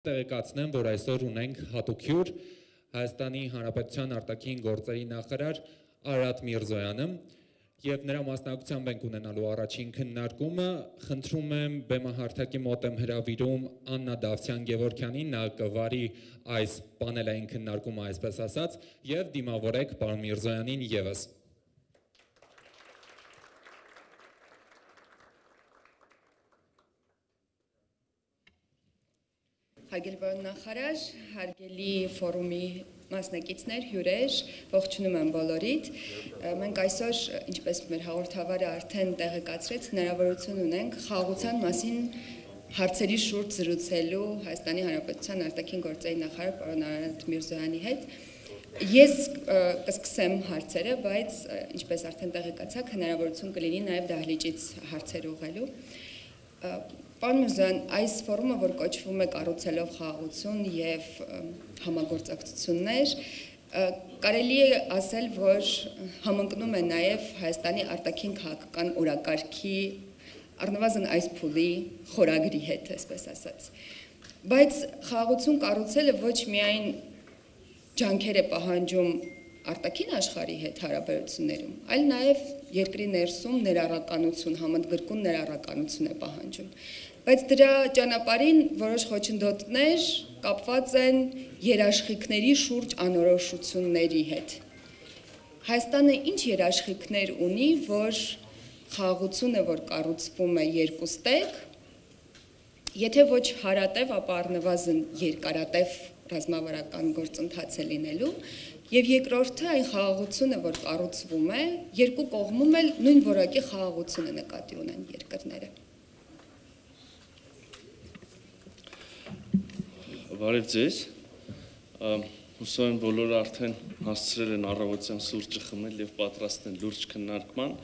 Տեղեկացնեմ, որ այսօր ունենք հատուկ հյուր Հայաստանի Հանրապետության արտաքին գործերի նախարար Արարատ Միրզոյանը եւ նրա մասնակցությամբ ենք ունենալու առաջին քննարկումը։ Խնդրում եմ բեմահարթակի մոտ եմ հրավիրում Աննա Դավթյան-Գևորգյանին, նա կվարի այս պանելային քննարկումը, այսպես ասած, եւ դիմավորեք պարոն Միրզոյանին եւս։ Հարգելի պարոն նախարար, հարգելի ֆորումի մասնակիցներ, հյուրեր, ողջունում եմ բոլորիդ։ Մենք այսօր, ինչպես մեր հաղորդավարը արդեն տեղեկացրեց, հնարավորություն ունենք խաղաղության մասին հարցերի շուրջ զրուցելու Հայաստանի Հանրապետության արտաքին գործերի նախարար պարոն Արարատ Միրզոյանի հետ։ Ես կսկսեմ հարցերը, բայց ինչպես արդեն տեղեկացաք, հնարավորություն կլինի նաև դահլիճից հարցեր ուղղելու։ Պարոն Միրզոյան, այս ֆորումը, որ կոչվում է կառուցելով խաղաղություն եւ համագործակցություններ, կարելի է ասել, որ համընկնում է նաեւ Հայաստանի արտաքին քաղաքական օրակարգի առնվազն այս փուլի խորագրի հետ, այսպես ասած։ Բայց խաղաղություն կառուցելը ոչ միայն ջանքեր է պահանջում արտաքին աշխարհի հետ հարաբերություններում, այլ նաև երկրի ներսում ներառականություն, համընդգրկուն ներառականություն է պահանջում։ Բայց դրա ճանապարհին որոշ խոչընդոտներ կապված են երաշխիքների շուրջ անորոշությունների հետ։ Հայաստանը ինչ երաշխիքներ ունի, որ խաղաղությունը, որ կառուցվում է երկուստեք, եթե ոչ հարատև, ապա առնվազն երկարատև ռազմավարական գործընթաց է լինելու, եւ երկրորդը այն խաղաղությունը, որ կառուցվում է, երկու կողմում էլ նույն որակի խաղաղությունը նկատի ունեն երկրները։ Բարև ձեզ, հուսով եմ բոլորը արդեն հասցրել են առավոտյան սուրճը խմել եւ պատրաստ են լուրջ քննարկման,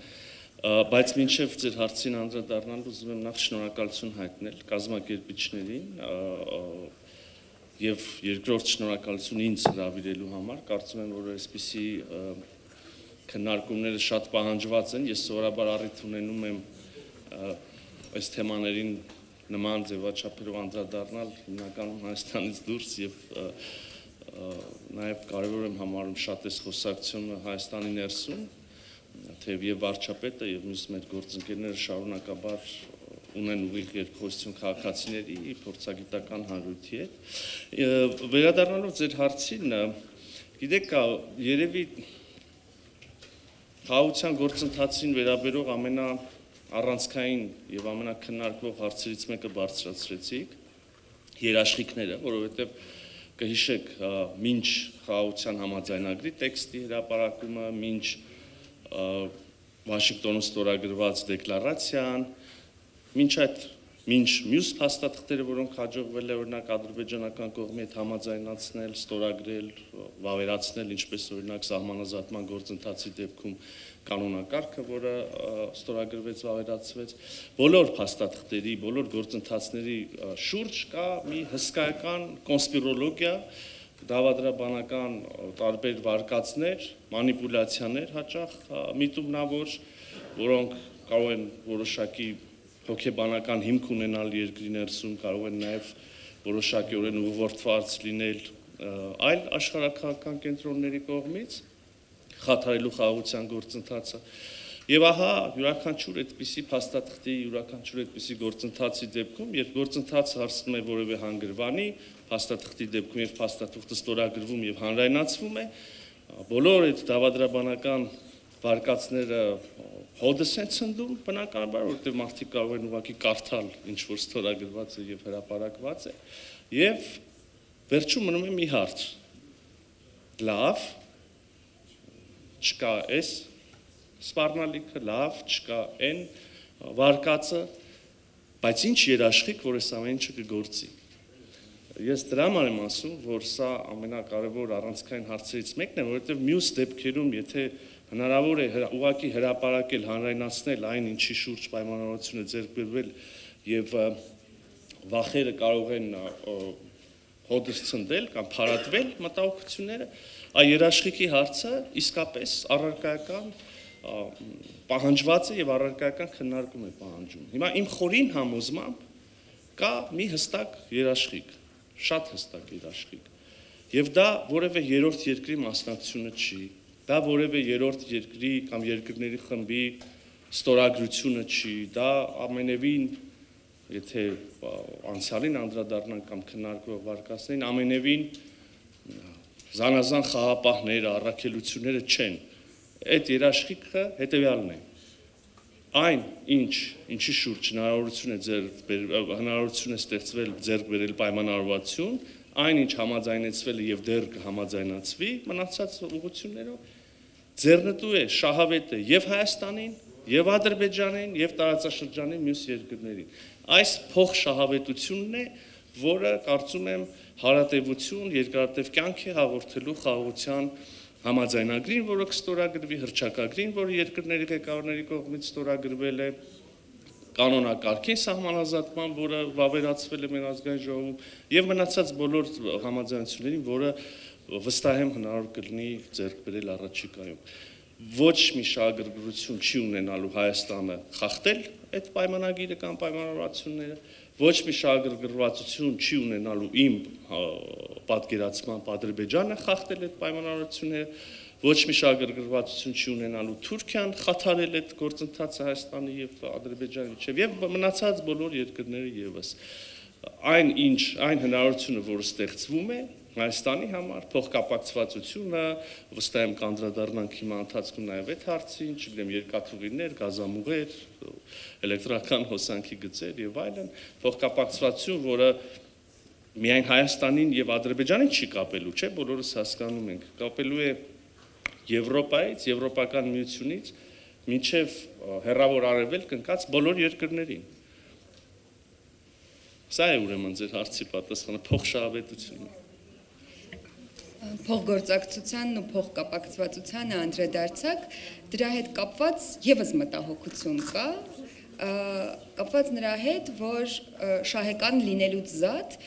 բայց մինչեւ ձեր հարցին անդրադառնալ ուզում եմ նախ շնորհակալություն հայտնել կազմակերպիչներին եւ երկրորդ շնորհակալություն ինձ հրավիրելու համար, կարծում եմ, որ այսպիսի քննարկումները շատ պահանջված են, ես սովորաբար առիթ ունենում եմ այս թեմաներին նման ձևաչափերով անդրադառնալ հիմնականում Հայաստանից դուրս եւ նաեւ կարեւոր եմ համարում շատ այս խոսակցությունը Հայաստանի ներսում, թեև եւ վարչապետը եւ մյուս մեր գործընկերները շարունակաբար ունեն ուղիղ երկխոսություն քաղաքացիների փորձագիտական հանրույթի հետ։ Վերադառնալով ձեր հարցին, գիտեք, երևի խաղաղության գործընթացին վերաբերող առանցքային եւ ամենակննարկվող հարցերից մեկը բարձրացրեցիք երաշխիքները, որովհետեւ կհիշեք, մինչ խաղաղության համաձայնագրի տեքստի հրապարակումը, մինչ Վաշինգտոնում ստորագրված դեկլարացիան, մինչ մյուս փաստաթղթերը, որոնք հաջողվել է օրինակ ադրբեջանական կողմի հետ համաձայնացնել, ստորագրել, վավերացնել, ինչպես օրինակ սահմանազատման գործընթացի դեպքում կանոնակարգը, որը ստորագրվեց, վավերացվեց, բոլոր փաստաթղթերի, բոլոր գործընթացների շուրջ կա մի հսկայական կոնսպիրոլոգիա, դավադրաբանական տարբեր վարկածներ, մանիպուլյացիաներ հաճախ միտումնավոր, որոնք կարող են որոշակի հոգեբանական հիմք ունենալ երկրի ներսում, կարող են նաև որոշակիորեն ուղղորդված լինել այլ աշխարհաքաղաքական կենտրոնների կողմից, խաթարելու խաղաղության գործընթացը։ Եվ ահա յուրաքանչյուր այդպիսի փաստաթղթի, յուրաքանչյուր այդպիսի գործընթացի դեպքում, երբ գործընթացը հասնում է որևէ հանգրվանի, փաստաթղթի դեպքում եւ փաստաթուղթը ստորագրվում եւ հանրայնացվում է, բոլոր այդ դավադրաբանական վարկածները հոդս են ցնդում, բնականաբար, որովհետև մարդիկ կարող են ուղղակի կարդալ ինչ որ ստորագրված է եւ հրապարակված է, եւ վերջում մնում է մի հարց. լավ, չկա էս սպառնալիքը, լավ, չկա այն վարկածը, բայց ինչ երաշխիք, որ այս ամեն ինչը կգործի։ Ես դրա համար եմ ասում, որ սա ամենակարևոր առանցքային հարցերից մեկն է, որովհետև մյուս դեպքերում, եթե հնարավոր է ուղղակի հրապարակել, հանրայնացնել այն, ինչի շուրջ պայմանավորություն է ձեռք բերվել եւ վախերը կարող են հոդս ցնդել կամ փարատվել մտահոգությունները, այ երաշխիքի հարցը իսկապես առարկայական պահանջված է եւ առարկայական քննարկում է պահանջում։ Հիմա իմ խորին համոզմամբ կա մի հստակ երաշխիք, շատ հստակ երաշխիք։ Եվ դա որևէ երրորդ երկրի մասնակցությունը չի, դա որևէ երրորդ երկրի կամ երկրների խմբի ստորագրությունը չի, դա ամենևին, եթե անցյալին անդրադառնանք կամ քննարկվող վարկածներին, ամենևին զանազան խաղապահները, առաքելությունները չեն։ Այդ երաշխիքը հետևյալն է. այն, ինչի շուրջ հնարավորություն է ստեղծվել ձեռք բերել պայմանավորվածություն, այն, ինչ համաձայնեցվել է եւ դեռ կհամաձայնացվի, մնացած ուղղություններով ձեռնտու է, շահավետ է եւ Հայաստանին, եւ Ադրբեջանին, եւ տարածաշրջանի մյուս երկրներին։ Այս փոխշահավետությունն է, որը կարծում եմ հարատևություն, երկարատև կյանք է հաղորդելու խաղաղության համաձայնագրին, որը կստորագրվի, հռչակագրին, որը երկրների ղեկավարների կողմից ստորագրվել է, կանոնակարգին սահմանազատման, որը վավերացվել է մեր ազգային ժողովում, եւ մնացած բոլոր համաձայնություններին, որը վստահ եմ հնարավոր կլինի ձեռք բերել առաջիկայում։ Ոչ մի շահագրգռություն չի ունենալու Հայաստանը խախտել այդ պայմանագիրը կամ պայմանավորվածությունները, ոչ մի շահագրգռվածություն չի ունենալու իմ պատկերացմամբ Ադրբեջանը խախտել այդ պայմանավորվածությունները, ոչ մի շահագրգռվածություն չի ունենալու Թուրքիան խաթարել այդ գործընթացը Հայաստանի եւ Ադրբեջանի միջեւ եւ մնացած բոլոր երկրները եւս։ Այն հնարավորությունը, որը ստեղծվում է Հայաստանի համար, փոխկապակցվածությունը, վստահ եմ կանդրադառնանք հիմա ընթացքում նաև այդ հարցին, չգիտեմ, երկաթուղիներ, գազամուղեր, էլեկտրական հոսանքի գծեր եւ այլն, փոխկապակցվածություն, որը միայն Հայաստանին եւ Ադրբեջանին չի կապելու, չէ, բոլորս հասկանում ենք, կապելու է Եվրոպայից, Եվրոպական միությունից մինչեւ հեռավոր արևելք ընկած բոլոր երկրներին։ Սա է ուրեմն ձեր հարցի պատասխանը, փոխշահավետությունը։ Փոխգործակցությանն ու փոխկապակցվածությանը անդրադարձակ, դրա հետ կապված եւս մտահոգություն կա, կապված նրա հետ, որ շահեկան լինելուց զատ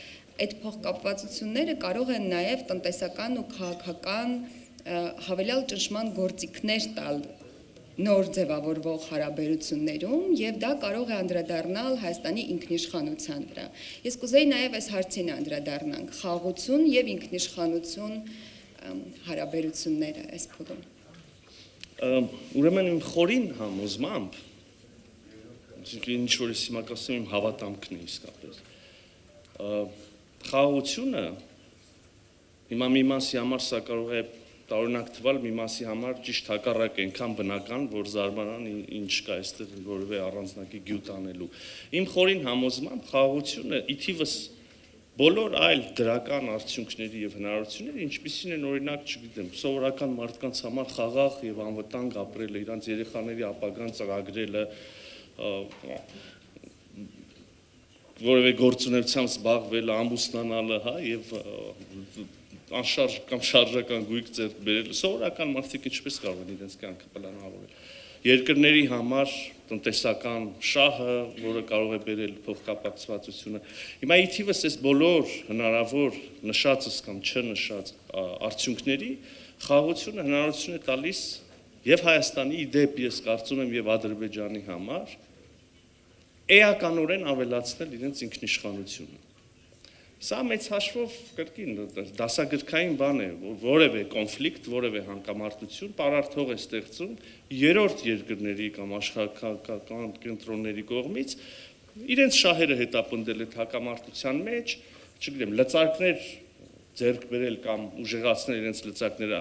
այդ փոխկապվածությունները կարող են նաեւ տնտեսական ու քաղաքական հավելյալ ճնշման գործիքներ տալ նոր ձևավորվող հարաբերություններում եւ դա կարող է անդրադառնալ Հայաստանի ինքնիշխանության վրա։ Ես կուզեի նաեւ այս հարցին անդրադառնանք՝ խաղաղություն եւ ինքնիշխանություն հարաբերությունները այս փուլում։ Ուրեմն իմ խորին համոզմամբ, ինչ որ ես հիմա կասեմ, իմ հավատամքն է իսկապես։ Խաղաղությունը հիմա մի մասի համար սա կարող է տարօրինակ թվալ, մի մասի համար ճիշտ հակառակ այնքան բնական, որ զարմանան ինչ կա այստեղ որևէ առանձնակի գյուտ անելու։ Իմ խորին համոզմամբ խաղաղությունը ի թիվս բոլոր այլ դրական արդյունքների եւ հնարավորությունների, ինչպիսին են օրինակ, չգիտեմ, սովորական մարդկանց համար խաղաղ եւ անվտանգ ապրելը, իրանց երեխաների ապագան ծրագրելը, որևէ գործունեությամբ զբաղվելը, ամուսնանալը, հա, եւ անշարժ կամ շարժական գույք ձեռք բերել, սովորական մարդիկ ինչպես կարող են իրենց կյանքը պլանավորել։ Երկրների համար տնտեսական շահը, որը կարող է բերել փոխկապակցվածությունը։ Հիմա ի թիվս այս բոլոր հնարավոր նշածս կամ չնշած արդյունքների խաղաղությունը հնարավորություն է տալիս եւ Հայաստանի իդեպ ես կարծում եմ եւ Ադրբեջանի համար էականորեն ավելացնել իրենց ինքնիշխանությունը։ Սա մեծ հաշվով կրկին դասագրքային բան է, որևէ կոնֆլիկտ, որևէ հանգամարտություն պարարթող է ստեղծում երրորդ երկրների կամ աշխարհական կենտրոնների կողմից իրենց շահերը հետապնդել այդ հակամարտության մեջ, չգիտեմ, լծակներ ձեռք բերել կամ ուժեղացնել իրենց լծակները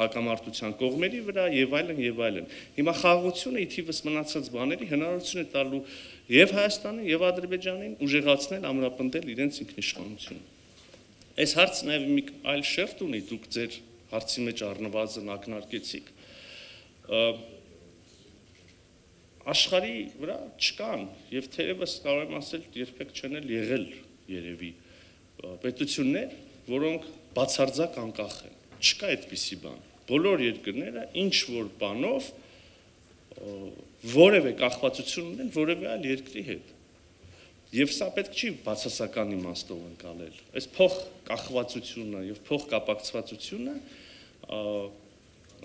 հակամարտության կողմերի վրա եւ այլն եւ այլն։ Հիմա խաղաղությունը ի թիվս մնացած բաների հնարավորություն է տալու եւ Հայաստանին եւ Ադրբեջանին ուժեղացնել, ամրապնդել իրենց ինքնիշխանությունը։ Այս հարցը նաեւ մի այլ շերտ ունի, դուք ձեր հարցի մեջ առնվազն ակնարկեցիք։ Աշխարհի վրա չկան եւ թերևս կարող եմ ասել երբեք չեն եղել երևի պետություններ, որոնք բացարձակ անկախ են։ Չկա այդպիսի բան։ Բոլոր երկրները ինչ որ բանով որևէ կախվածություն ունեն որևէ այլ երկրի հետ։ Եվ սա պետք չի բացասական իմաստով ընկալել։ Այս փոխկախվածությունը եւ փոխկապակցվածությունը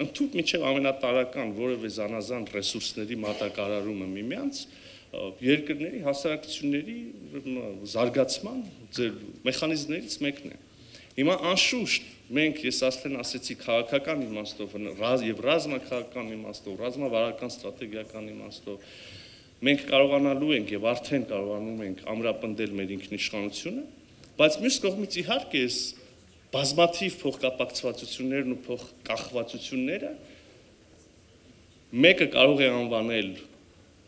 ընդհանուր միջև ամենատարրական որևէ զանազան ռեսուրսների մատակարարումը միմյանց երկրների հասարակությունների զարգացման ձեր մեխանիզմներից մեկն է։ Հիմա անշուշտ մենք ես ասեցի քաղաքական իմաստով եւ ռազմաքաղաքական իմաստով, ռազմավարական ստրատեգիական իմաստով մենք կարողանալու ենք եւ արդեն կարողանում ենք ամրապնդել մեր ինքնիշխանությունը, բայց մյուս կողմից իհարկե այս բազմաթիվ փոխկապակցվածություններն ու փոխկախվածությունները մեկը կարող է անվանել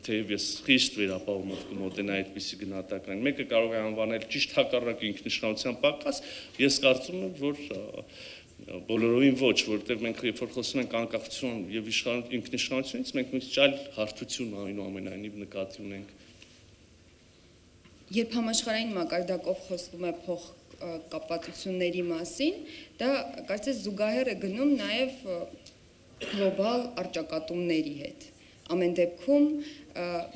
թեև ես խիստ վերապահումով կմոտենայի այդպիսի գնահատականին, մեկը կարող է անվանել ճիշտ հակառակը ինքնիշխանության պակաս, ես կարծում եմ, որ բոլորովին ոչ, որովհետև մենք երբ որ խոսում ենք անկախություն եւ ինքնիշխանությունից, մենք մի այլ հարթություն այնուամենայնիվ նկատի ունենք։ Երբ համաշխարհային մակարդակով խոսվում է փոխկապվածությունների մասին, դա կարծես զուգահեռ է գնում նաեւ գլոբալ առճակատումների հետ։ Ամեն դեպքում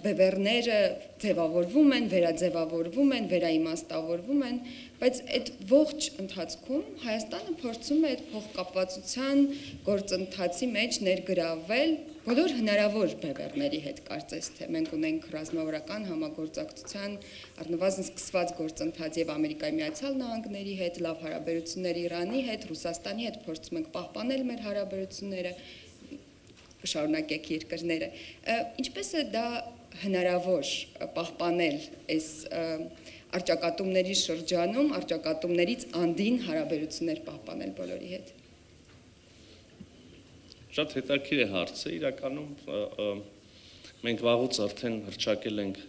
բևեռները ձևավորվում են, վերաձևավորվում են, վերաիմաստավորվում են, բայց այդ ողջ ընթացքում Հայաստանը փորձում է այդ փոխկապվածության գործընթացի մեջ ներգրավել բոլոր հնարավոր բևեռների հետ, կարծես թե մենք ունենք ռազմավարական համագործակցության առնվազն սկսված գործընթաց եւ Ամերիկայի Միացյալ Նահանգների հետ, լավ հարաբերություններ Իրանի հետ, Ռուսաստանի հետ փորձում ենք պահպանել մեր հարաբերությունները, կշարունակեք երկրները։ Ինչպես է դա հնարավոր պահպանել այս առճակատումների շրջանում, առճակատումներից անդին հարաբերություններ պահպանել բոլորի հետ։ Շատ հետաքրքիր է հարցը, իրականում մենք վաղուց արդեն հռչակել ենք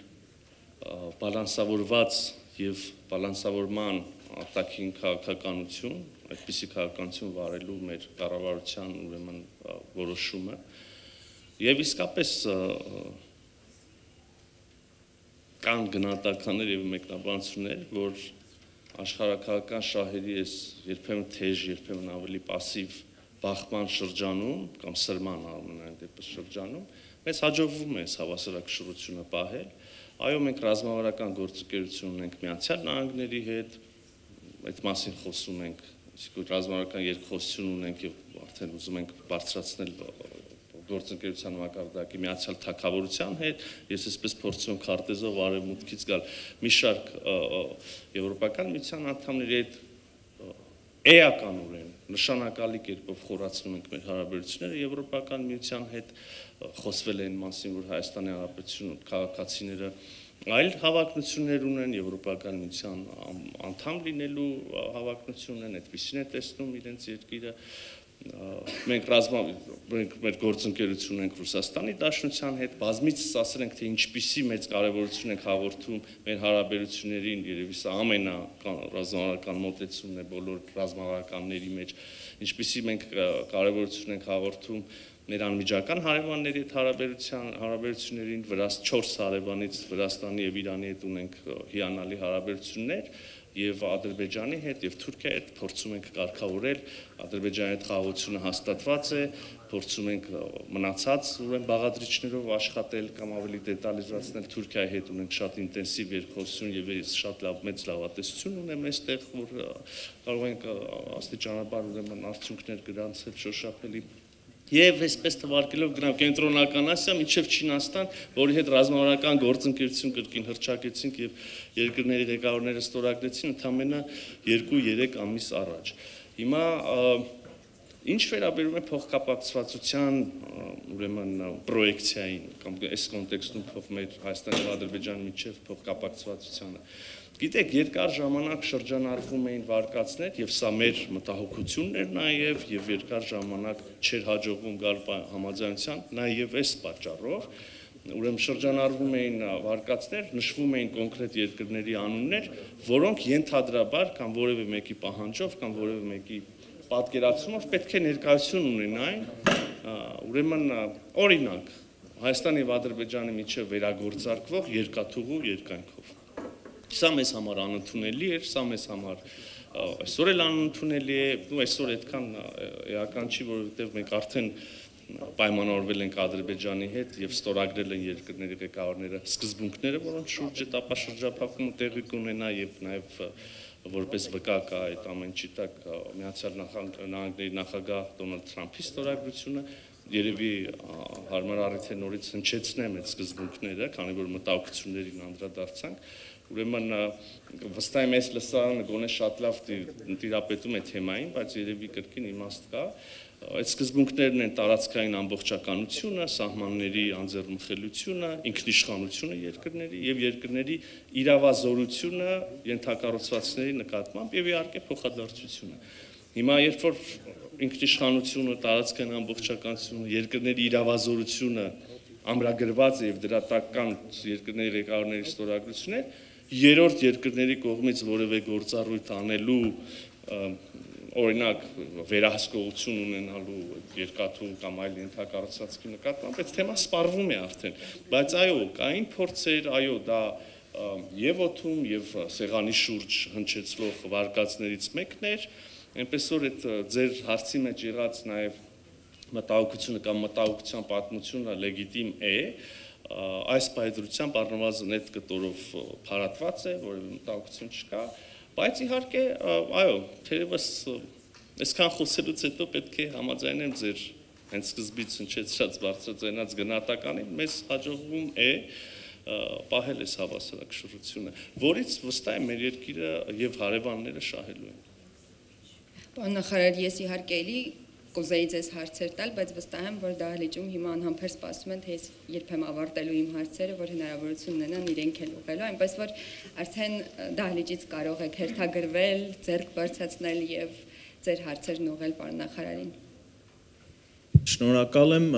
բալանսավորված եւ բալանսավորման արտաքին քաղաքականություն, այդպիսի քաղաքականություն վարելու մեր կառավարության ուրեմն որոշումը եւ իսկապես կան գնահատականներ եւ մեկնաբանություններ, որ աշխարհակաղակական շահերի այս երբեմն թեժ, երբեմն ավելի пассив բախման շրջանում կամ սրման ամենայն դեպս շրջանում մեզ հաջողվում է հավասարակշռությունը պահել։ Այո, մենք ռազմավարական գործընկերություն ունենք Միացյալ Նահանգների հետ, այդ մասին խոսում ենք, իսկ ռազմավարական երկխոսություն ունենք եւ արդեն ուզում ենք բարձրացնել գործընկերության մակարդակի Միացյալ Թագավորության հետ, ես այսպես փորձում եմ քարտեզով արևմուտքից գալ մի շարք եվրոպական միության անդամների հետ էականորեն նշանակալի կերպով խորացնում ենք մեր հարաբերությունները եվրոպական միության հետ, խոսվել է այն մասին, որ Հայաստանի Հանրապետությունը քաղաքացիները այլ հավակնություններ ունեն, եվրոպական միության անդամ լինելու հավակնություն ունեն, այդպիսին է տեսնում իրենց երկիրը։ Մենք մեր գործընկերություն ունենք Ռուսաստանի Դաշնության հետ, բազմիցս ասել ենք, թե ինչպիսի մեծ կարևորություն ենք հաղորդում մեր հարաբերություններին, երևի սա ամենառազմավարական մոտեցումն է բոլոր ռազմավարականների մեջ, ինչպիսի մենք կարևորություն ենք հաղորդում մեր անմիջական հարևանների հետ հարաբերություններին, 4 հարևանից Վրաստանի եւ Իրանի հետ ունենք հիանալի հարաբերություններ եւ Ադրբեջանի հետ եւ Թուրքիայի հետ փորձում ենք կարգավորել, Ադրբեջանի հետ խաղաղությունը հաստատված է, փորձում ենք մնացած ուրեմն բաղադրիչներով աշխատել կամ ավելի դետալիզացնել, Թուրքիայի հետ ունենք շատ ինտենսիվ երկխոսություն եւ շատ մեծ լավատեսություն ունեմ այստեղ, որ կարող ենք աստիճանաբար ուրեմն արդյունքներ գրանցել շոշափելի։ Եվ այսպես թվարկելով գնամ Կենտրոնական Ասիա մինչև Չինաստան, որի հետ ռազմավարական գործընկերություն կրկին հռչակեցինք եւ երկրների ղեկավարները ստորագրեցին ընդամենը 2-3 ամիս առաջ։ Հիմա ինչ վերաբերում է փոխկապակցվածության ուրեմն պրոյեկցիային կամ այս կոնտեքստում մեր Հայաստանի եւ Ադրբեջանի միջև փոխկապակցվածությանը։ Գիտեք, երկար ժամանակ շրջանառվում էին վարկածներ եւ սա մեր մտահոգությունն էր նաեւ եւ երկար ժամանակ չէր հաջողվում գալ համաձայնության նաեւ այս պատճառով ուրեմն շրջանառվում էին վարկածներ, նշվում էին կոնկրետ երկրների անուններ, որոնք ենթադրաբար կամ որևէ մեկի պահանջով կամ որևէ մեկի պատկերացումով պետք է ներկայություն ունենային, ուրեմն օրինակ Հայաստանի եւ Ադրբեջանի միջև վերագործարկվող երկաթուղու երկայնքով։ Սա մեզ համար անընդունելի էր, սա մեզ համար այսօր էլ անընդունելի է, ու այսօր այդքան էական չի, որովհետև մենք արդեն պայմանավորվել ենք Ադրբեջանի հետ եւ ստորագրել են երկրների ղեկավարները սկզբունքները, որոնց շուրջ հետապաշրջափակումը տեղի կունենա եւ նաեւ որպես վկա կա այդ ամեն ինչի տակ Միացյալ Նահանգների նախագահ Դոնալդ Թրամփի ստորագրությունը, երևի հարմար առիթ է նորից հնչեցնեմ այդ սկզբունքները, քանի որ մտահոգություններին անդրադարձանք, ուրեմն վստահ եմ այս լսարանը գոնե շատ լավ տիրապետում է թեմային, բայց երևի կրկին իմաստ կա, այդ սկզբունքներն են տարածքային ամբողջականությունը, սահմանների անձեռնմխելիությունը, ինքնիշխանությունը երկրների եւ երկրների իրավազորությունը ենթակառուցվածքների նկատմամբ եւ իհարկե փոխադարձությունը։ Հիմա երբ որ ինքնիշխանությունը, տարածքային ամբողջականությունը, երկրների իրավազորությունը ամրագրված է եւ դրա տակ կան երկրների ղեկավարների ստորագրություններ, երրորդ երկրների կողմից որևէ գործառույթ անելու օրինակ վերահսկողություն ունենալու երկաթու կամ այլ ենթակառուցվածքի նկատմամբ այդ թեման սպառվում է արդեն, բայց այո, կային փորձեր, այո, դա եւ օդում եւ սեղանի շուրջ հնչեցվող վարկածներից մեկն էր, այնպես որ այդ ձեր հարցի մեջ եղած նաեւ մտահոգությունը կամ մտահոգության պատմությունը լեգիտիմ է, այս պայծրությամբ առնվազն այդ կտորով փարատված է, որևէ մտահոգություն չկա, բայց իհարկե, այո, թերևս այսքան խոսելուց հետո պետք է համաձայնեմ ձեր հենց սկզբից հնչեցրած բարձրաձայնած գնահատականին, մեզ հաջողվում է պահել այս հավասարակշռությունը, որից վստահ եմ մեր երկիրը եւ հարևանները շահելու են։ Պարոն նախարար, ես իհարկե էլի կուզեի ձեզ հարցեր տալ, բայց վստահ եմ, որ դահլիճում հիմա անհամբեր սպասում են, թե ես երբեմ ավարտելու իմ հարցերը, որ հնարավորություն ունենան իրենք էլ ուղղելու, այնպես որ արդեն դահլիճից կարող եք հերթագրվել, ձեռք բարձրացնել եւ ձեր հարցերն ուղղել պարոն նախարարին։ Շնորհակալ եմ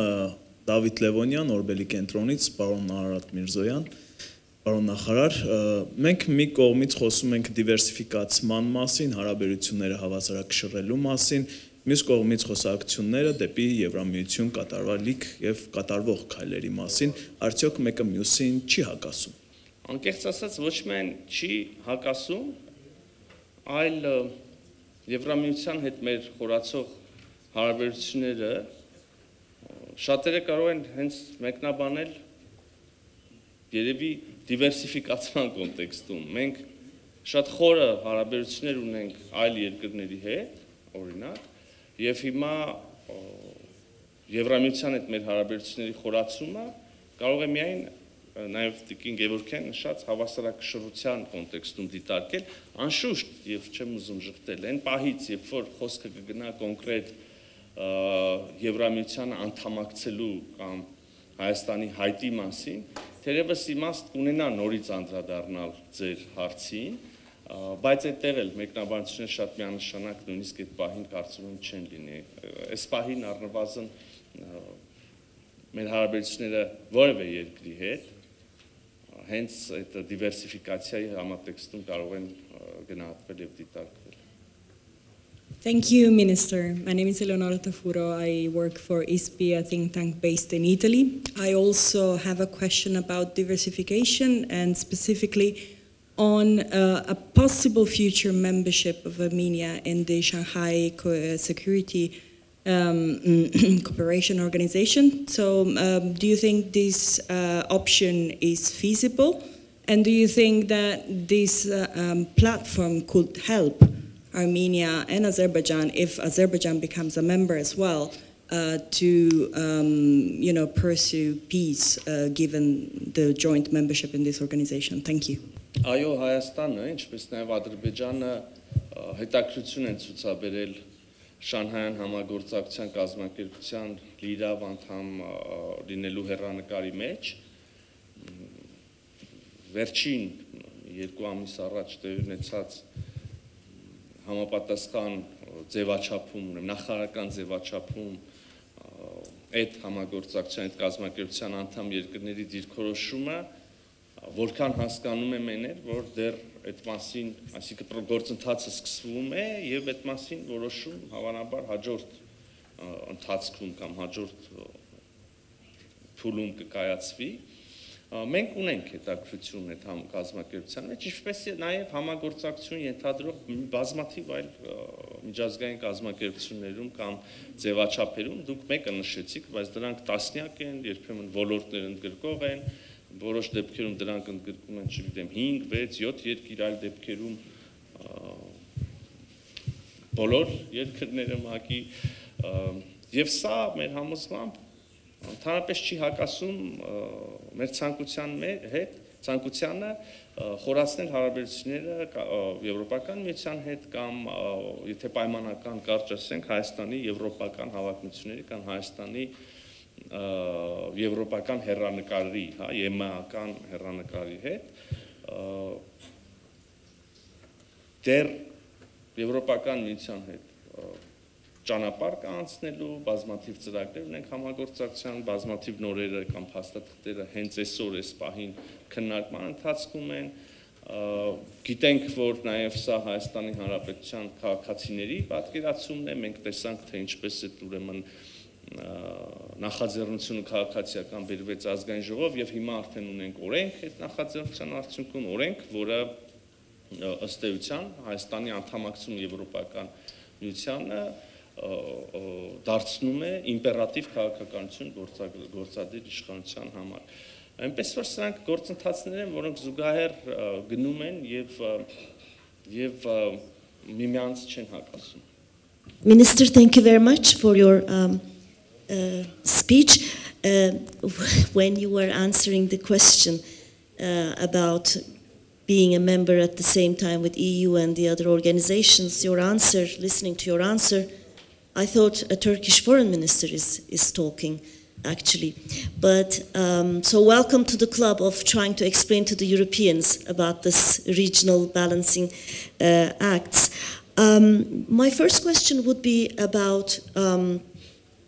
Դավիթ Լևոնյան, Օրբելի կենտրոնից, պարոն Արարատ Միրզոյան, պարոն նախարար, մենք մի կողմից խոսում ենք դիվերսիֆիկացման մասին, հարաբերությունները հավասարակշռելու մասին, մյուս կողմից խոսակցությունները դեպի Եվրամիություն կատարվալիք եւ կատարվող քայլերի մասին, արդյոք մեկը մյուսին չի հակասում։ Անկեղծ ասած ոչ միայն չի հակասում, այլ Եվրամիության հետ մեր խորացող հարաբերությունները շատերը կարող են հենց մեկնաբանել երևի դիվերսիֆիկացման կոնտեքստում։ Մենք շատ խորը հարաբերություններ ունենք այլ երկրների հետ, օրինակ, եւ հիմա Եվրամիության հետ մեր հարաբերությունների խորացումը կարող է միայն նաեւ Տիկին Գևորգյան նշած հավասարակշռության կոնտեքստում դիտարկել, անշուշտ եւ չեմ ուզում ժխտել, այն պահից, երբ որ խոսքը կգնա կոնկրետ Եվրամիությանը անդամակցելու կամ Հայաստանի հայտի մասին, թերևս իմաստ կունենա նորից անդրադառնալ ձեր հարցին, բայց այդտեղ էլ մեկնաբանությունները շատ միանշանակ նույնիսկ այդ պահին կարծում եմ չեն լինի։ Այս պահին առնվազն մեր հարաբերությունները որևէ երկրի հետ հենց այդ դիվերսիֆիկացիայի համատեքստում կարող են գնահատվել եւ դիտարկվել։ Thank you, Minister. My name is Eleonora Tafuro. I work for ISPI, a think tank based in Italy. I also have a question about diversification and specifically on a possible future membership of Armenia in the Shanghai Security Cooperation Organization. So do you think this option is feasible? And do you think that this platform could help Armenia and Azerbaijan, if Azerbaijan becomes a member as well, to pursue peace given the joint membership in this organization? Thank you. Այո, Հայաստանը, ինչպես նաև Ադրբեջանը հետաքրքրություն են ցուցաբերել Շանհայյան համագործակցության կազմակերպության լիիրավ անդամ լինելու հեռանկարի մեջ։ Վերջին 2 ամիս առաջ տեղի ունեցած համապատասխան ձևաչափում, նախարարական ձևաչափում այդ համագործակցության, այդ կազմակերպության անդամ երկրների դիրքորոշումը որքան հասկանում եմ էներ, որ դեռ այդ մասին, այսինքն գործընթացը սկսվում է եւ այդ մասին որոշում հավանաբար հաջորդ ընթացքում կամ հաջորդ փուլում կկայացվի։ Մենք ունենք հետաքրքրություն այդ կազմակերպության մեջ, ինչպես նաև համագործակցություն ենթադրող բազմաթիվ այլ միջազգային կազմակերպություններում կամ ձևաչափերում դուք մեկը նշեցիք, բայց դրանք տասնյակ են, երբեմն ոլորտներ ընդգրկող են, որոշ դեպքերում դրանք ընդգրկում են, չգիտեմ, 5, 6, 7 երկիր, այլ դեպքերում բոլոր երկրները ՄԱԿ-ի Եվ սա մեր համոզմամբ ընդհանրապես չի հակասում մեր ցանկությանը խորացնել հարաբերությունները Եվրոպական միության հետ կամ եթե պայմանական կարճ ասենք Հայաստանի եվրոպական հավակնությունների կամ Հայաստանի եվրոպական հեռանկարի, հա, ԵՄԱ-ական հեռանկարի հետ դեռ Եվրոպական միության հետ ճանապարհ կանցնելու բազմաթիվ ծրագրեր ունենք համագործակցության, բազմաթիվ նորերը կամ փաստաթղթերը հենց այսօր այս պահին քննարկման ընթացքում են, գիտենք, որ նաև սա Հայաստանի Հանրապետության քաղաքացիների պատկերացումն է, մենք տեսանք, թե ինչպես է ուրեմն նախաձեռնությունը քաղաքացիական բերվեց ազգային ժողով եւ հիմա արդեն ունենք օրենք այդ նախաձեռնության արդյունքում օրենք, որը ըստ էության Հայաստանի անդամակցում Եվրոպական միությանը դարձնում է իմպերատիվ քաղաքականություն գործադիր իշխանության համար։ Այնպես որ սրանք գործընթացներ են, որոնք զուգահեռ գնում են եւ միմյանց չեն հակասում։ Minister, thank you very much for your speech. When you were answering the question about being a member at the same time with EU and the other organizations, your answer, listening to your answer, I thought a Turkish foreign minister is talking, actually. But so welcome to the club of trying to explain to the Europeans about this regional balancing acts. My first question would be about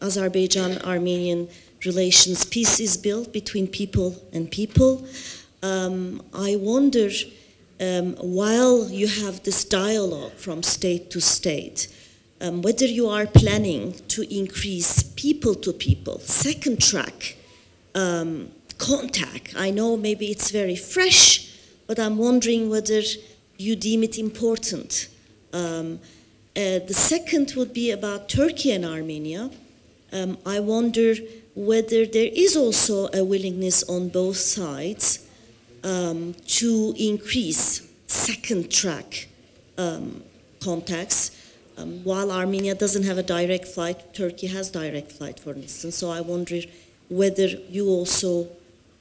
Azerbaijan-Armenian relations. Peace is built between people and people. I wonder, while you have this dialogue from state to state, whether you are planning to increase people-to-people, second track contact. I know maybe it's very fresh, but I'm wondering whether you deem it important. The second would be about Turkey and Armenia. I wonder whether there is also a willingness on both sides to increase second track contacts. While Armenia doesn't have a direct flight, Turkey has direct flight, for instance. So I wonder whether you also,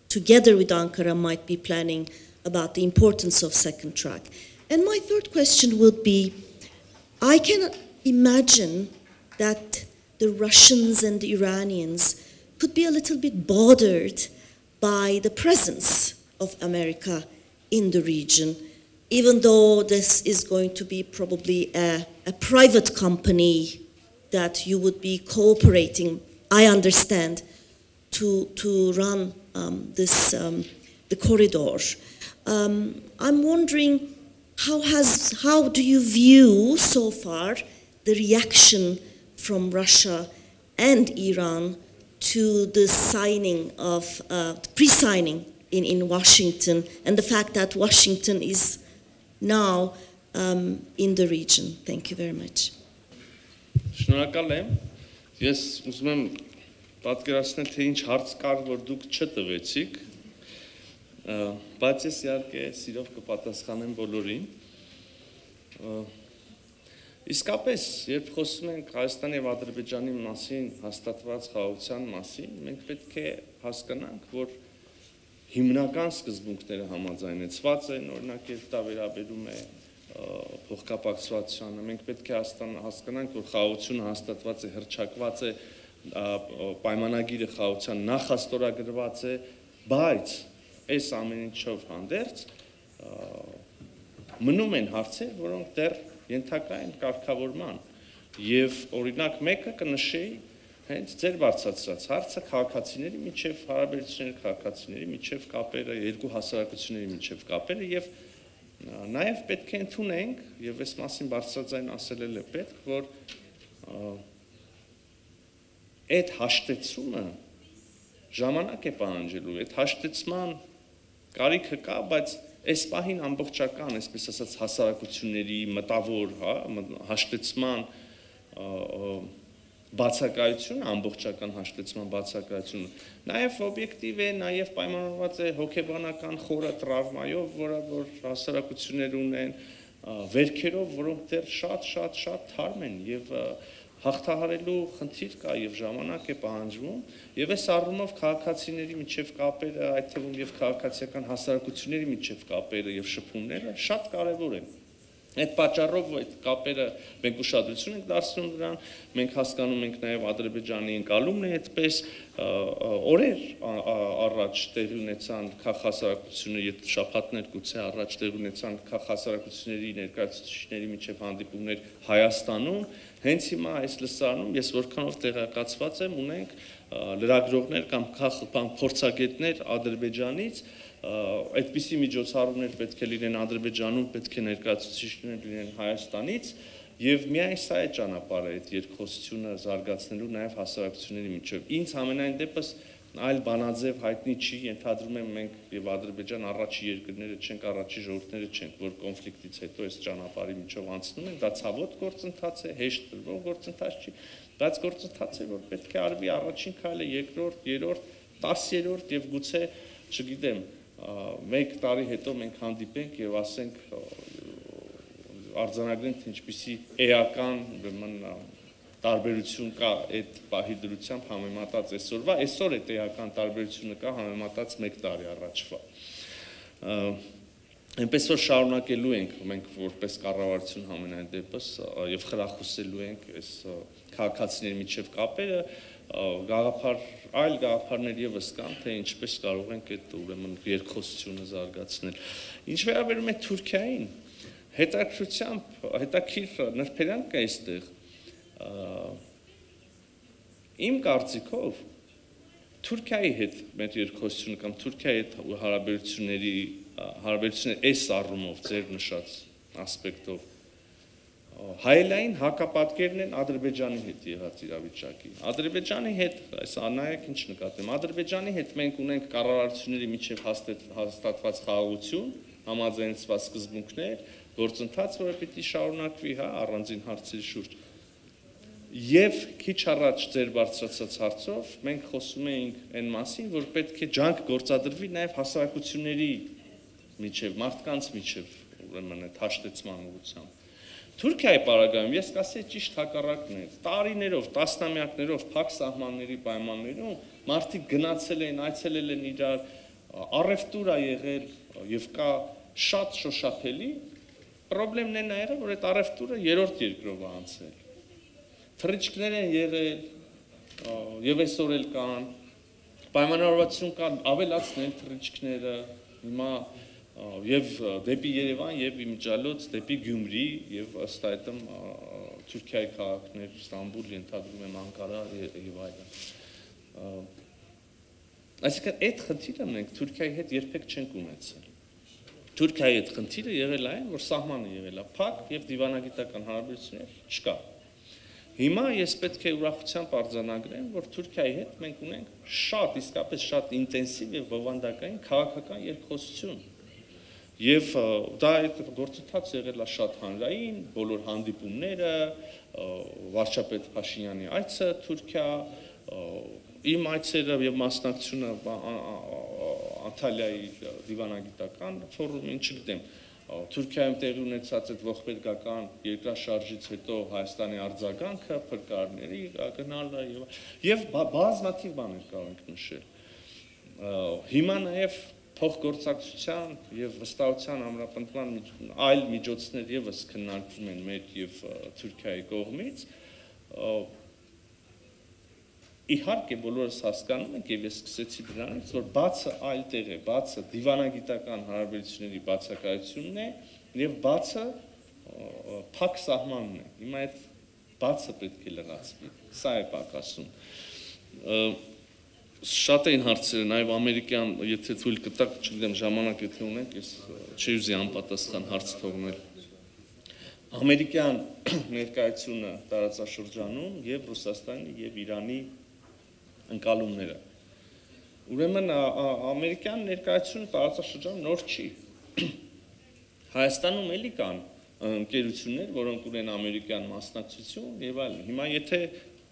together with Ankara, might be planning about the importance of second track. And my third question would be, I cannot imagine that the Russians and the Iranians could be a little bit bothered by the presence of America in the region, even though this is going to be probably a private company that you would be cooperating, I understand, to run the corridor. I'm wondering, how do you view so far the reaction from Russia and Iran to the signing of pre-signing in Washington, and the fact that Washington is now in the region? Thank you very much. Շնորհակալ եմ։ Ես ուզում եմ պատկերացնել, թե ինչ հարց կար, որ դուք չտվեցիք, բայց ես իհարկե սիրով կպատասխանեմ բոլորին։ Իսկապես, երբ խոսում ենք Հայաստանի եւ Ադրբեջանի մասին հաստատված խաղաղության մասին, մենք պետք է հասկանանք, որ հիմնական սկզբունքները համաձայնեցված են, օրինակ երբ դա վերաբերում է փոխկապակցվածությանը, մենք պետք է հասկանանք, որ խաղաղությունը հաստատված է, հռչակված է, պայմանագիրը խաղաղության նախաստորագրված է, բայց այս ամեն ինչով հանդերձ մնում են հարցեր, որոնք դեռ ենթակա են կարգավորման, եւ օրինակ մեկը կնշեի հենց ձեր բարձրացրած հարցը քաղաքացիների միջև հարաբերությունները, քաղաքացիների միջև կապերը, երկու հասարակությունների միջև կապերը եւ նաեւ պետք է ընդունենք եւ այս մասին բարձրաձայն ասել է պետք, որ այդ հաշտեցումը ժամանակ է պահանջելու, այդ հաշտեցման կարիքը կա, բայց այս պահին ամբողջական, այսպես ասած, հասարակությունների մտավոր, հաշտեցման բացակայությունը, ամբողջական հաշտեցման բացակայությունը, նաև օբյեկտիվ է, նաև պայմանավորված է հոգեբանական խորը տրավմայով, որ հասարակություններ ունեն, վերքերով, որոնք դեռ շատ թարմ են եւ հաղթահարելու խնդիր կա եւ ժամանակ է պահանջվում եւ այս առումով քաղաքացիների միջև կապերը, այդ թվում եւ քաղաքացիական հասարակությունների միջև կապերը եւ շփումները շատ կարեւոր են։ Այդ պատճառով այդ կապերը մենք ուշադրություն ենք դարձնում դրան, մենք հասկանում ենք նաև Ադրբեջանի ընկալումն է այդպես օրեր առաջ տեղի ունեցան քաղաքասարակությունների, շաբաթներ գուցե առաջ տեղի ունեցան քաղաքասարակությունների ներկայացուցիչների միջև հանդիպումներ Հայաստանում, հենց հիմա այս լսարանում ես որքանով տեղեկացված եմ, ունենք լրագրողներ կամ փորձագետներ Ադրբեջանից այդպիսի միջոցառումներ պետք է լինեն Ադրբեջանում, պետք է ներկայացուցիչներ լինեն Հայաստանից եւ միայն սա է ճանապարհը այդ երկխոսությունը զարգացնելու նաեւ հասարակությունների միջև։ Ինձ ամենայն դեպս այլ բանաձև հայտնի չի, ենթադրում եմ մենք եւ Ադրբեջան առաջի երկրները չենք, առաջի ժողովուրդները չենք, որ կոնֆլիկտից հետո այս ճանապարհի միջով անցնում են, դա ցավոտ գործընթաց է, հեշտ տրվող գործընթաց չի, բայց գործընթաց է, որ պետք է արվի առաջին քայլը, երկրորդ, երրորդ, 10-րդ եւ գուցե, չգիտեմ, 1 տարի հետո մենք հանդիպենք եւ ասենք արձանագրենք թե ինչպիսի էական ուրեմն տարբերություն կա այդ պահի դրությամբ համեմատած այսօրվա, այսօր այդ էական տարբերությունը կա համեմատած 1 տարի առաջվա։ Այնպես որ շարունակելու ենք մենք որպես կառավարություն համենայն դեպս եւ խրախուսելու ենք այս քաղաքացիների միջև կապերը, այլ գաղափարներ եւս կան, թե ինչպես կարող ենք այդ ուրեմն երկխոսությունը զարգացնել։ Ինչ վերաբերում է Թուրքիային, հետաքրքիր նրբերանգ կա այստեղ։ Իմ կարծիքով Թուրքիայի հետ մեր երկխոսությունը կամ Թուրքիայի հետ հարաբերությունները այս առումով ձեր նշած ասպեկտով հայելային հակապատկերն են Ադրբեջանի հետ եղած իրավիճակի։ Ադրբեջանի հետ, այս նայեք ինչ նկատեմ, Ադրբեջանի հետ մենք ունենք կառավարությունների միջև հաստատված խաղաղություն, համաձայնեցված սկզբունքներ, գործընթաց, որը պիտի շարունակվի, հա, առանձին հարցերի շուրջ։ Եվ քիչ առաջ ձեր բարձրացած հարցով մենք խոսում էինք այն մասին, որ պետք է ջանք գործադրվի նաև հասարակությունների միջև, մարդկանց միջև, ուրեմն այդ հաշտեցման ուղղությամբ։ Թուրքիայի պարագայում ես կասեի ճիշտ հակառակն է։ Տարիներով, տասնամյակներով փակ սահմանների պայմաններում մարդիկ գնացել են, այցելել են իրար, առևտուր ա եղել եւ կա շատ շոշափելի Պրոբլեմն է նա եղել, որ այդ առևտուրը երրորդ երկրով է անցել։ Թռիչքներ են եղել եւ այսօր էլ կան, պայմանավորվածություն կան ավելացնել թռիչքները, հիմա եւ դեպի Երևան եւ իմիջիալոց դեպի Գյումրի եւ ըստ այդմ Թուրքիայի քաղաքներ, Ստամբուլ, ենթադրում եմ Անկարա եւ այլն։ Այսինքն այդ խնդիրը մենք Թուրքիայի հետ երբեք չենք ունեցել։ Թուրքիայի հետ խնդիրը եղել է այն, որ սահմանը եղել է փակ եւ դիվանագիտական հարաբերություններ չկա։ Հիմա ես պետք է ուրախությամբ արձանագրեմ, որ Թուրքիայի հետ մենք ունենք շատ, իսկապես շատ ինտենսիվ եւ բովանդակային քաղաքական երկխոսություն։ Եվ դա այդ գործընթացը եղել է շատ հանրային, բոլոր հանդիպումները, վարչապետ Փաշինյանի այցը Թուրքիա, իմ այցերը եւ մասնակցությունը Անտալիայի դիվանագիտական ֆորումին, չգիտեմ, Թուրքիայում տեղի ունեցած այդ ողբերգական երկրաշարժից հետո Հայաստանի արձագանքը, փրկարարների գնալը եւ բազմաթիվ բաներ կարող ենք նշել։ Հիմա նաեւ փոխգործակցության եւ վստահության ամրապնդման այլ միջոցներ եւս քննարկվում են մեր եւ Թուրքիայի կողմից։ Իհարկե բոլորս հասկանում ենք եւ ես սկսեցի դրանից, որ բացը այլ տեղ է, բացը դիվանագիտական հարաբերությունների բացակայությունն է եւ բացը փակ սահմանն է։ Հիմա այդ բացը պետք է լրացվի։ Սա է պակասում։ Շատ էին հարցերը, նաև ամերիկյան, եթե թույլ կտակ, չգիտեմ, ժամանակ եթե ունենք, ես չի ուզի անպատասխան հարց թողնել։ Ամերիկյան ներկայությունը տարածաշրջանում եւ Ռուսաստանի եւ Իրանի ընկալումները։ Ուրեմն ամերիկյան ներկայությունը տարածաշրջանում նոր չի։ Հայաստանում էլի կան ընկերություններ, որոնք ունեն ամերիկյան մասնակցություն եւ այլն։ Հիմա եթե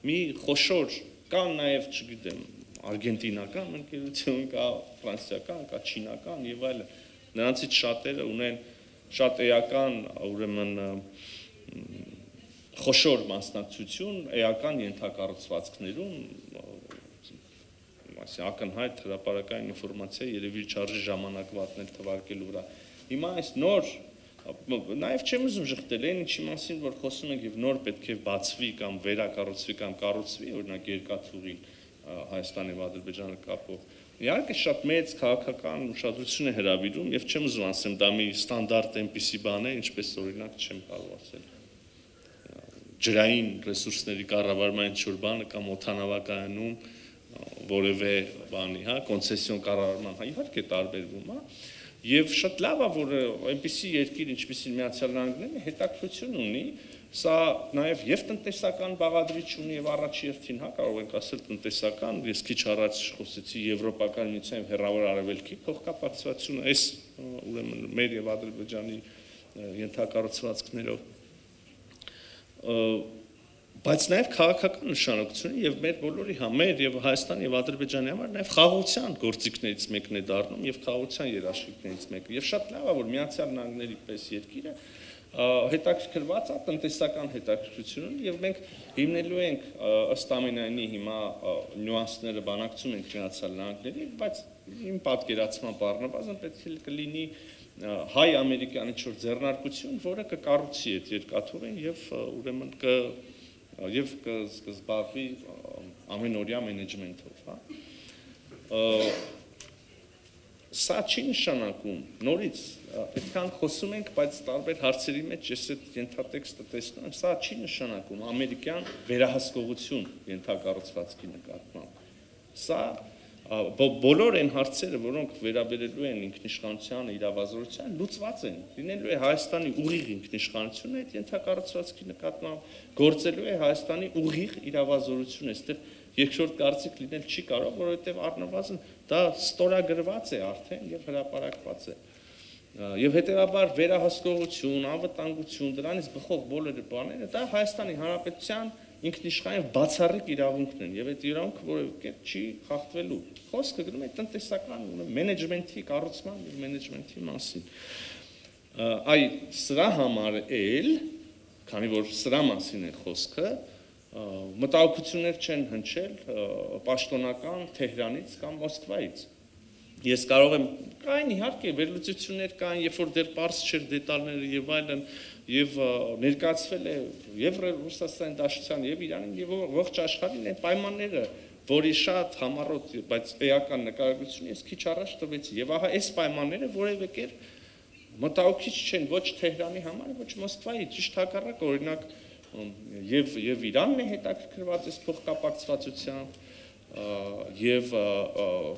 մի խոշոր կան նաև, չգիտեմ, արգենտինական ընկերություն կա, ֆրանսիական կա, չինական եւ այլն։ Նրանցից շատերը ունեն շատ էական, ուրեմն խոշոր մասնակցություն էական ենթակառուցվածքներում, ակնհայտ հրապարակային ինֆորմացիա երևի չարժի ժամանակ վատնել թվարկելու վրա։ Հիմա այս նոր, նաև չեմ ուզում ժխտել այն ինչի մասին, որ խոսում ենք եւ նոր պետք է բացվի կամ վերակառուցվի կամ կառուցվի, օրինակ երկաթուղին Հայաստանի եւ Ադրբեջանը կապող։ Իհարկե շատ մեծ քաղաքական ուշադրություն է հրավիրում եւ չեմ ուզում ասեմ դա մի ստանդարտ այնպիսի բան է, ինչպես օրինակ չեմ կարող ասել ջրային ռեսուրսների կառավարման ինչ-որ բանը կամ օդանավակայանում որևէ բանի, հա, կոնցեսիոն կառավարման, հա, իհարկե տարբերվում, հա, եւ շատ լավ է, որ այնպիսի երկիր, ինչպիսին Միացյալ Նահանգները հետաքրություն ունի, սա նաեւ եւ տնտեսական բաղադրիչ ունի եւ առաջի հերթին, հա, կարող ենք ասել տնտեսական, ես քիչ առաջ խոսեցի Եվրոպական միության եւ Հեռավոր Արևելքի փոխկապակցվածությունը, այս ուրեմն մեր եւ Ադրբեջանի ենթակառուցվածքներով բայց նաև քաղաքական նշանակությունը եւ մեր բոլորի համար եւ Հայաստանի եւ Ադրբեջանի համար նաև խաղաղության գործիքներից մեկն է դառնում եւ խաղաղության երաշխիքներից մեկը եւ շատ լավ է որ Միացյալ Նահանգների պես երկիրը հետաքրքրված է տնտեսական հետաքրքրությունում եւ մենք հիմնելու ենք ըստ ամենայնի հիմա նյուանսները բանակցում ենք Միացյալ Նահանգների բայց իմ պատկերացման առնվազն պետք է կլինի հայ-ամերիկյան ինչ-որ ձեռնարկություն, որը կկառուցի այդ երկաթուղին եւ ուրեմն եւ կզբաղվի ամենօրյա մենեջմենթով, հա։ Սա չի նշանակում, նորից այդքան խոսում ենք, բայց տարբեր հարցերի մեջ ես այդ ենթատեքստը տեսնում եմ, սա չի նշանակում ամերիկյան վերահսկողություն ենթակառուցվածքի նկատմամբ։ Սա բոլոր այն հարցերը, որոնք վերաբերելու են ինքնիշխանությանը, իրավազորությանը, լուծված են։ Լինելու է Հայաստանի ուղիղ ինքնիշխանությունը այդ ենթակառուցվածքի նկատմամբ, գործելու է Հայաստանի ուղիղ իրավազորությունը, այստեղ երկրորդ կարծիք լինել չի կարող, որովհետև առնվազն դա ստորագրված է արդեն եւ հրապարակված է։ Եվ հետեւաբար վերահսկողություն, անվտանգություն, դրանից բխող բոլոր բաները դա Հայաստանի Հանրապետության ինքնիշխան բացառիկ իրավունքն են եւ այդ իրավունքը որևէ կերպ չի խախտվելու։ Խոսքը գնում է տնտեսական մենեջմենթի կառուցման եւ մենեջմենթի մասին։ Այ սրա համար էլ, քանի որ սրա մասին է խոսքը, մտահոգություններ չեն հնչել պաշտոնական Թեհրանից կամ Մոսկվայից։ Ես կարող եմ կային իհարկե վերլուծություններ կային, երբ որ դեռ պարզ չէր դետալները եւ այլն, եւ ներկայացվել է եւ Ռուսաստանի Դաշնության եւ Իրանին եւ ողջ աշխարհին այն պայմանները, որի շատ համառոտ, բայց էական նկարագրություն ես քիչ առաջ տվեցի եւ ահա այս պայմանները որևէ կերպ մտահոգիչ չեն ոչ Թեհրանի համար, ոչ Մոսկվայի, ճիշտ հակառակ, օրինակ եւ Իրանն է հետաքրքրված այս փոխկապակցվածությամբ եւ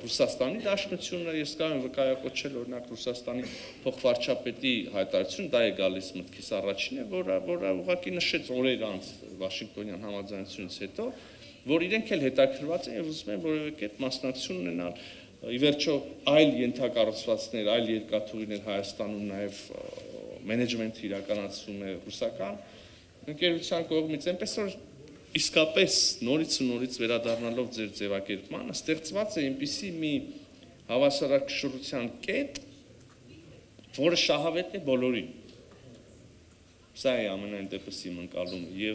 Ռուսաստանի Դաշնությունը ես կարող եմ վկայակոչել օրինակ Ռուսաստանի փոխվարչապետի հայտարարություն, դա է գալիս մտքիս առաջին է, որը ուղղակի նշեց օրեր անց Վաշինգտոնյան համաձայնությունից հետո, որ իրենք էլ հետաքրքրված են եւ ուզում են որևէ կերպ մասնակցություն ունենալ ի վերջո այլ ենթակառուցվածքներ, այլ երկաթուղիներ Հայաստանում նաեւ մենեջմենթը իրականացվում է ռուսական ընկերության կողմից, այնպես որ իսկապես նորից ու նորից վերադառնալով ձեր ձևակերպմանը ստեղծված է այնպիսի մի հավասարակշռության կետ, որը շահավետ է բոլորին։ Սա է ամենայն դեպս իմ ընկալումը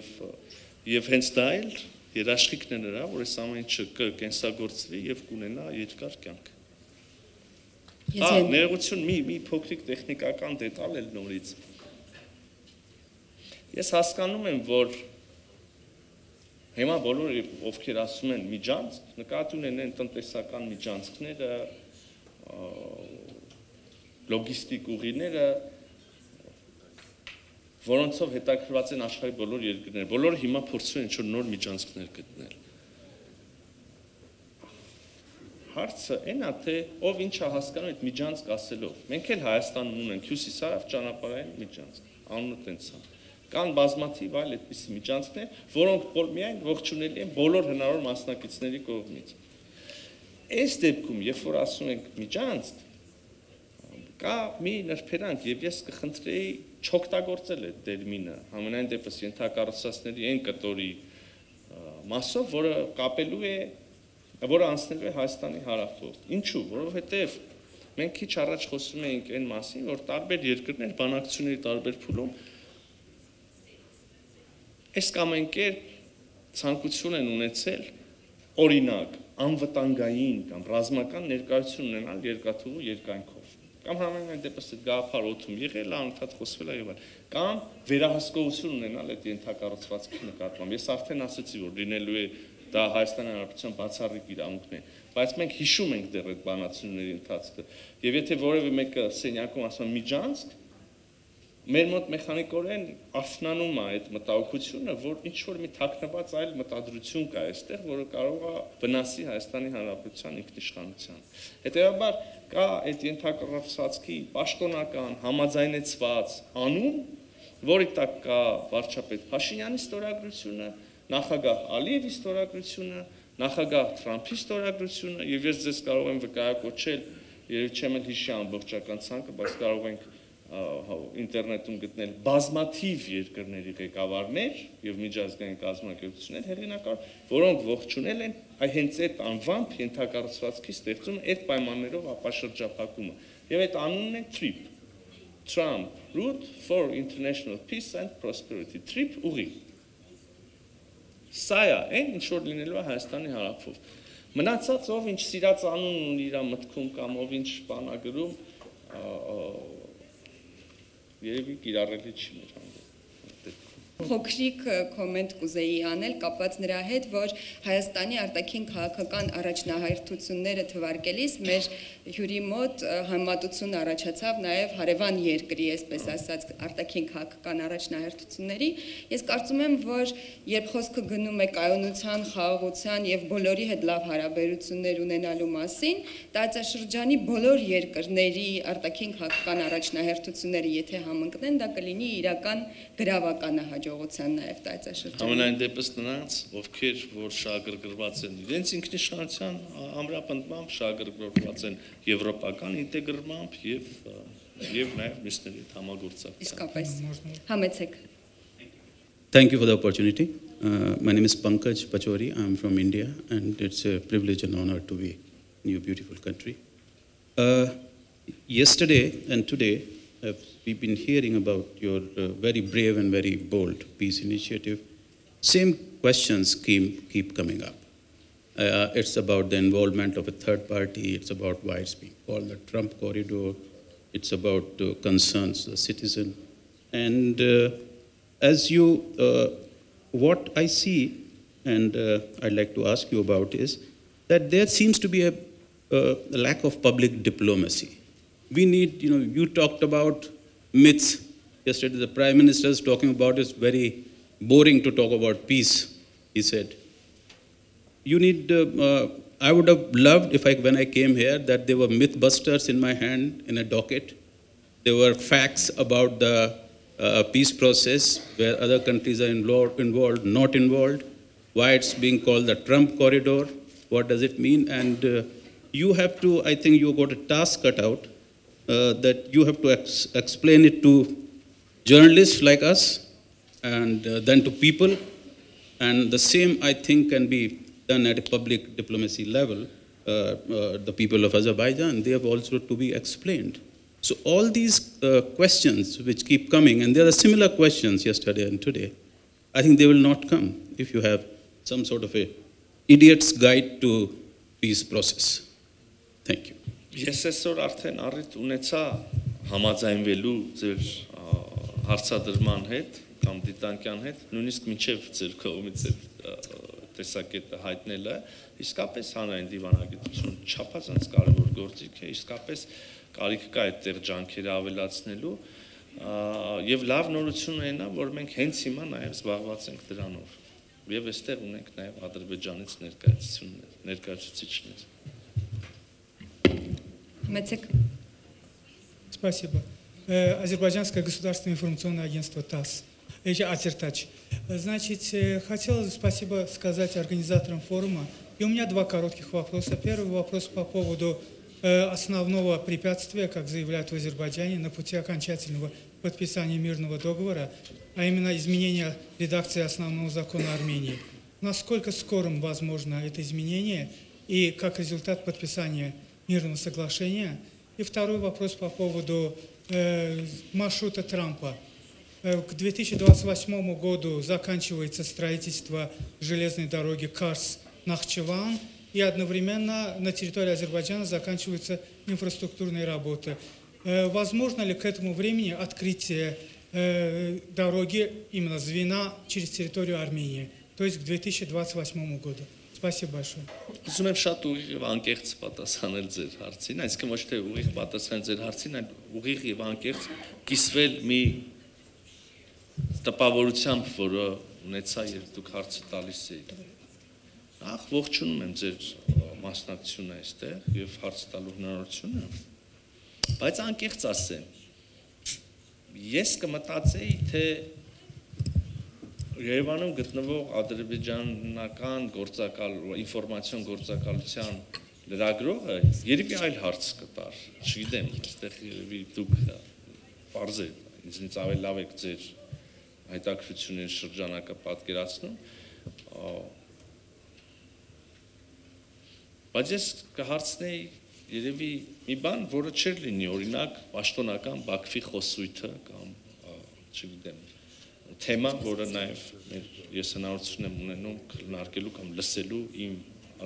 եւ հենց դա էլ երաշխիքն է նրա, որ այս ամեն ինչը կկենսագործվի եւ կունենա երկար կյանք։ Ներողություն մի փոքրիկ տեխնիկական դետալ էլ նորից։ Ես հասկանում եմ, որ հիմա բոլորը ովքեր ասում են միջանցք, նկատի ունեն տնտեսական միջանցքները, լոգիստիկ ուղիները, որոնցով հետաքրքրված են աշխարհի բոլոր երկրները, բոլորը հիմա փորձում են ինչ-որ նոր միջանցքներ գտնել։ Հարցը այն է, թե ով ինչ է հասկանում այդ միջանցք ասելով։ Մենք էլ Հայաստանում ունենք հյուսիսարավ ճանապարհային միջանցք, անունը տենց է։ Կան բազմաթիվ այլ այդպիսի միջանցքներ, որոնք միայն ողջունելի են բոլոր հնարավոր մասնակիցների կողմից։ Այս դեպքում, երբ որ ասում ենք միջանցք, կա մի նրբերանգ եւ ես կխնդրեի չօգտագործել այդ տերմինը, համենայն դեպս ենթակառուցվածքների այն կտորի մասով, որը կապելու է, որը անցնելու է Հայաստանի հարավով։ Ինչու՞, որովհետեւ մենք քիչ առաջ խոսում էինք այն մասին, որ տարբեր երկրներ բանակցությունների տարբեր փուլում այս կամ այն կերպ ցանկություն են ունեցել օրինակ անվտանգային կամ ռազմական ներկայություն ունենալ երկաթուղու երկայնքով կամ համենայն դեպս այդ գաղափար օդում եղել, անընդհատ խոսվել է եւ այլն, կամ վերահսկողություն ունենալ այդ ենթակառուցվածքի նկատմամբ։ Ես արդեն ասացի, որ լինելու է դա Հայաստանի Հանրապետության բացառիկ իրավունքն է, բայց մենք հիշում ենք դեռ այդ բանացումների ընթացքը։ Եվ եթե որևէ մեկը սենյակում ասում միջանցք, մեր մոտ մեխանիկորեն արթնանում է այդ մտահոգությունը, որ ինչ որ մի թաքնված այլ մտադրություն կա այստեղ, որը կարող է վնասի Հայաստանի Հանրապետության ինքնիշխանության։ Հետևաբար կա այդ ենթակառուցվածքի պաշտոնական համաձայնեցված անուն, որի տակ կա վարչապետ Փաշինյանի ստորագրությունը, նախագահ Ալիևի ստորագրությունը, նախագահ Թրամփի ստորագրությունը, եւ ես ձեզ կարող եմ վկայակոչել, երբ չեմ հիշի ամբողջական ցանկը, բայց կարող ենք ինտերնետում գտնել բազմաթիվ երկրների ղեկավարներ եւ միջազգային կազմակերպություններ հեղինակավոր, որոնք ողջունել են հենց այդ անվամբ ենթակառուցվածքի ստեղծումը այդ պայմաններով ապաշրջափակումը եւ այդ անունն է TRIP Trump Route for International Peace and Prosperity TRIP ուղի սա է ինչ որ լինելու է Հայաստանի հարավում մնացած ով ինչ սիրած անուն ունի իր մտքում կամ ով ինչ բան ա գրում Երևի կիրառելի չի մեր հանդեպ։ Փոքրիկ կոմենտ կուզեի անել կապված նրա հետ, որ Հայաստանի արտաքին քաղաքական առաջնահերթությունները թվարկելիս մեր հյուրի մոտ համեմատություն առաջացավ նաև հարևան երկրի, այսպես ասած, արտաքին քաղաքական առաջնահերթությունների։ Ես կարծում եմ, որ երբ խոսքը գնում է կայունության, խաղաղության եւ բոլորի հետ լավ հարաբերություններ ունենալու մասին, տարածաշրջանի բոլոր երկրների արտաքին քաղաքական առաջնահերթությունները եթե համընկնեն, դա կլինի իրական գրավականահաճ ողջության նաև տարածաշրջանում։ Համենայն դեպս նրանց, ովքեր որ շահագրգռված են իրենց ինքնիշխանության ամրապնդմամբ, շահագրգռված են եվրոպական ինտեգրմամբ եւ նաև մյուսների հետ համագործակցությամբ։ Իսկապես։ Համեցեք։ Thank you for the opportunity. My name is Pankaj Pachori. I'm from India, and it's a privilege and honor to be in your beautiful country. Yesterday and today, we've been hearing about your very brave and very bold peace initiative. Same questions keep coming up. It's about the involvement of a third party. It's about why it's being called the Trump corridor. It's about concerns of the citizen. And as you, what I see, and I'd like to ask you about is that there seems to be a lack of public diplomacy. We need, you talked about myths. Yesterday, the Prime Minister is talking about it's very boring to talk about peace, he said. You need, I would have loved if when I came here that there were mythbusters in my hand in a docket. There were facts about the peace process where other countries are involved, not involved, why it's being called the Trump corridor, what does it mean, and you have to, I think you got a task cut out that you have to explain it to journalists like us and then to people, and the same I think can be done at a public diplomacy level. The people of Azerbaijan, they have also to be explained. So all these questions which keep coming, and there are similar questions yesterday and today, I think they will not come if you have some sort of a idiot's guide to peace process. Thank you. Ես այսօր արդեն առիթ ունեցա համաձայնվելու ձեր հարցադրման հետ կամ դիտանկյան հետ, նույնիսկ մինչև ձեր կողմից այդ տեսակետը հայտնելը, իսկապես հանրային դիվանագիտություն չափազանց կարևոր գործիք է, իսկապես կարիք կա այդտեղ ջանքերը ավելացնելու եւ լավ նորությունն է նա, որ մենք հենց հիմա նաեւ զբաղված ենք դրանով եւ այստեղ ունենք նաեւ Ադրբեջանից ներկայացուցիչներ Спасибо. Азербайджанское государственное информационное агентство ТАСС. Ацертач. Значит, хотел спасибо сказать организаторам форума. И у меня два коротких вопроса. Первый вопрос по поводу основного препятствия, как заявляют в Азербайджане, на пути окончательного подписания мирного договора, а именно изменения редакции основного закона Армении. Насколько скорым возможно это изменение и как результат подписания мирного соглашения? И второй вопрос по поводу маршрута Трампа. К 2028 году заканчивается строительство железной дороги Карс-Нахчеван, и одновременно на территории Азербайджана заканчиваются инфраструктурные работы. Возможно ли к этому времени открытие дороги именно звена через территорию Армении, то есть к 2028 году? Спасибо большое. Ուզում եմ շատ ուղիղ եւ անկեղծ պատասխանել ձեր հարցին, այսինքն ոչ թե ուղիղ պատասխանել ձեր հարցին, այլ ուղիղ եւ անկեղծ կիսվել մի տպավորությամբ, որը ունեցա, երբ դուք հարցը տալիս եք։ Նախ ողջունում եմ ձեր մասնակցությունը այստեղ եւ հարց տալու հնարավորությունը, բայց անկեղծ ասեմ, ես կմտածեի, թե Երևանում գտնվող ադրբեջանական ինֆորմացիոն գործակալության լրագրողը երևի այլ հարց կտար, չգիտեմ, այստեղ երևի դուք պարզեք, ինձնից ավելի լավ եք ձեր հայտակրությունների շրջանակը պատկերացնում, բայց ես կհարցնեի երևի մի բան, որը չէր լինի, օրինակ, պաշտոնական Բաքվի խոսույթը կամ, չգիտեմ, թեմա, որը նաև ես հնարավորություն եմ ունենում քննարկելու կամ լսելու իմ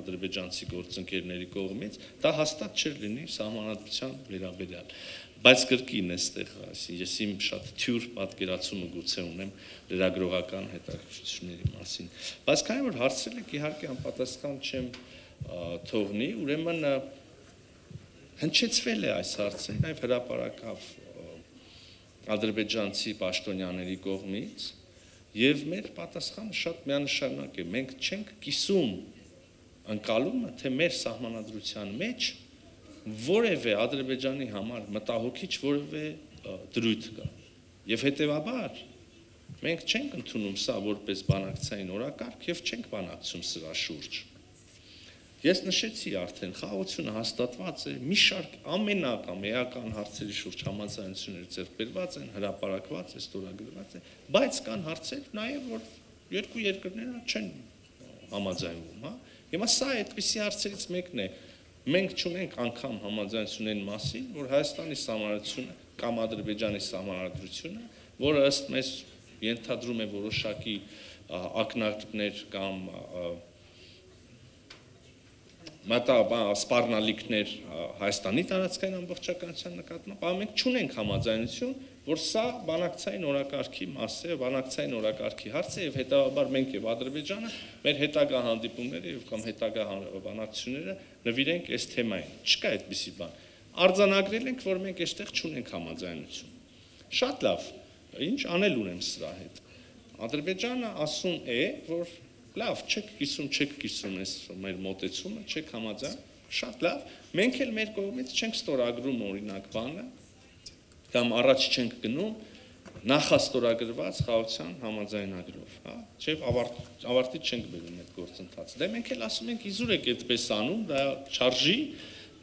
ադրբեջանցի գործընկերների կողմից, դա հաստատ չէր լինի սահմանադրության վերաբերյալ։ Բայց կրկին այստեղ, ես իմ շատ թյուր պատկերացումը գուցե ունեմ լրագրողական հետաքրքրությունների մասին։ Բայց քանի որ հարցրել եք, իհարկե անպատասխան չեմ թողնի, ուրեմն հնչեցվել է այս հարցը նաև հրապարակավ ադրբեջանցի պաշտոնյաների կողմից եւ մեր պատասխանը շատ միանշանակ է, մենք չենք կիսում ընկալումը, թե մեր սահմանադրության մեջ որևէ Ադրբեջանի համար մտահոգիչ որևէ դրույթ կա եւ հետեւաբար մենք չենք ընդունում սա որպես բանակցային օրակարգ եւ չենք բանակցում սրա շուրջ։ Ես նշեցի արդեն, խաղաղությունը հաստատված է, մի շարք ամենական էական հարցերի շուրջ համաձայնություններ ձեռք բերված են, հրապարակված է, ստորագրված է, բայց կան հարցեր նաև, որ երկու երկրները չեն համաձայնվում, հա։ Հիմա սա այդպիսի հարցերից մեկն է։ Մենք չունենք անգամ համաձայնությունների մասին, որ Հայաստանի սահմանադրությունը կամ Ադրբեջանի սահմանադրությունը, որը ըստ մեզ ենթադրում է որոշակի ակնարկներ կամ սպառնալիքներ Հայաստանի տարածքային ամբողջականության նկատմամբ, մենք չունենք համաձայնություն, որ սա բանակցային օրակարգի մաս է, բանակցային օրակարգի հարց է եւ հետեւաբար մենք եւ Ադրբեջանը մեր հետագա հանդիպումները եւ կամ հետագա բանակցությունները նվիրենք այս թեմային։ Չկա այդպիսի բան։ Արձանագրել ենք, որ մենք այստեղ չունենք համաձայնություն։ Շատ լավ, ինչ անել ունեմ սրա հետ։ Ադրբեջանը ասում է, որ լավ, չեք կիսում ես մեր մոտեցումը, չեք համաձայն, շատ լավ, մենք էլ մեր կողմից չենք ստորագրում օրինակ բանը, կամ առաջ չենք գնում նախաստորագրված խաղաղության համաձայնագրով, հա, չէ՞ ավարտի չենք բերում այդ գործընթացը։ Դե մենք էլ ասում ենք իզուր եք այդպես անում, դա չարժի,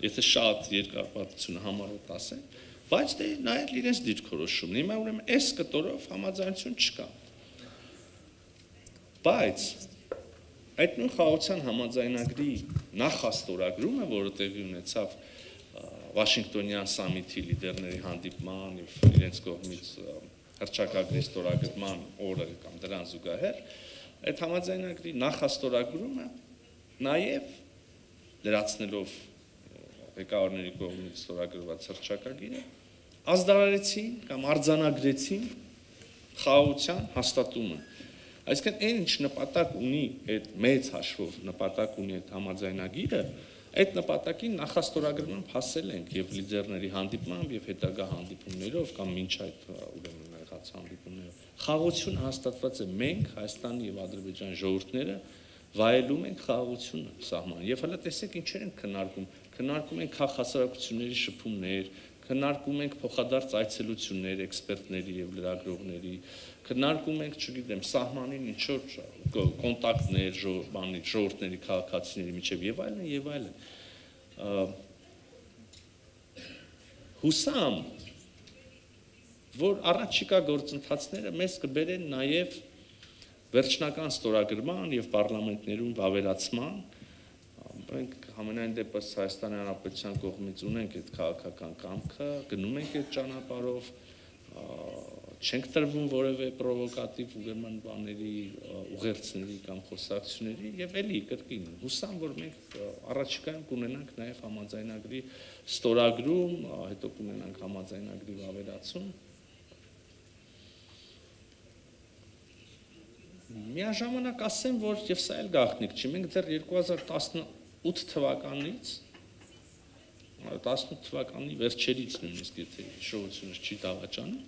եթե շատ երկարապատությունը համառոտ ասեն, բայց դե նայել իրենց դիրքորոշումն։ Հիմա ուրեմն այս կտորով համաձայնություն չկա։ Բայց այդ նույն խաղաղության համաձայնագրի նախաստորագրումը, որը տեղի ունեցավ Վաշինգտոնյան սամիթի լիդերների հանդիպման եւ իրենց կողմից հռչակագրի ստորագրման օրը կամ դրան զուգահեռ, այդ համաձայնագրի նախաստորագրումը նաեւ լրացնելով ղեկավարների կողմից ստորագրված հռչակագիրը ազդարարեցին կամ արձանագրեցին խաղաղության հաստատումը։ Այսինքն այն ինչ նպատակ ունի այդ մեծ հաշվով նպատակ ունի այդ համաձայնագիրը, այդ նպատակին նախաստորագրման հասել ենք եւ լիդերների հանդիպմամբ եւ հետագա հանդիպումներով կամ մինչ այդ ուրեմն եղած հանդիպումներով։ Խաղաղությունը հաստատված է, մենք Հայաստանի եւ Ադրբեջանի ժողովուրդները վայելում ենք խաղաղությունը սահման։ Եվ հələ տեսեք ինչեր են քննարկում ենք քաղաքասարակությունների շփումներ, քննարկում ենք փոխադարձ այցելություններ էքսպերտների եւ լրագրողների, քննարկում ենք, չգիտեմ, սահմանին ինչ որ կոնտակտներ ժողովուրդների քաղաքացիների միջև եւ այլն եւ այլն։ Հուսամ, որ առաջիկա գործընթացները մեզ կբերեն նաեւ վերջնական ստորագրման եւ պարլամենտներում վավերացման։ Մենք համենայն դեպս Հայաստանի Հանրապետության կողմից ունենք այդ քաղաքական կամքը, գնում ենք այդ ճանապարհով, չենք տրվում որևէ պրովոկատիվ ուրեմն բաների, ուղերձների կամ խոսակցությունների եւ էլի կրկին հուսամ, որ մենք առաջիկայում կունենանք նաեւ համաձայնագրի ստորագրում, հետո կունենանք համաձայնագրի վավերացում։ Միաժամանակ ասեմ, որ եւ սա էլ գաղտնիք չի, մենք դեռ 2018 թվականից 18 թվականի վերջերից նույնիսկ եթե հիշողությունս չի դավաճանում,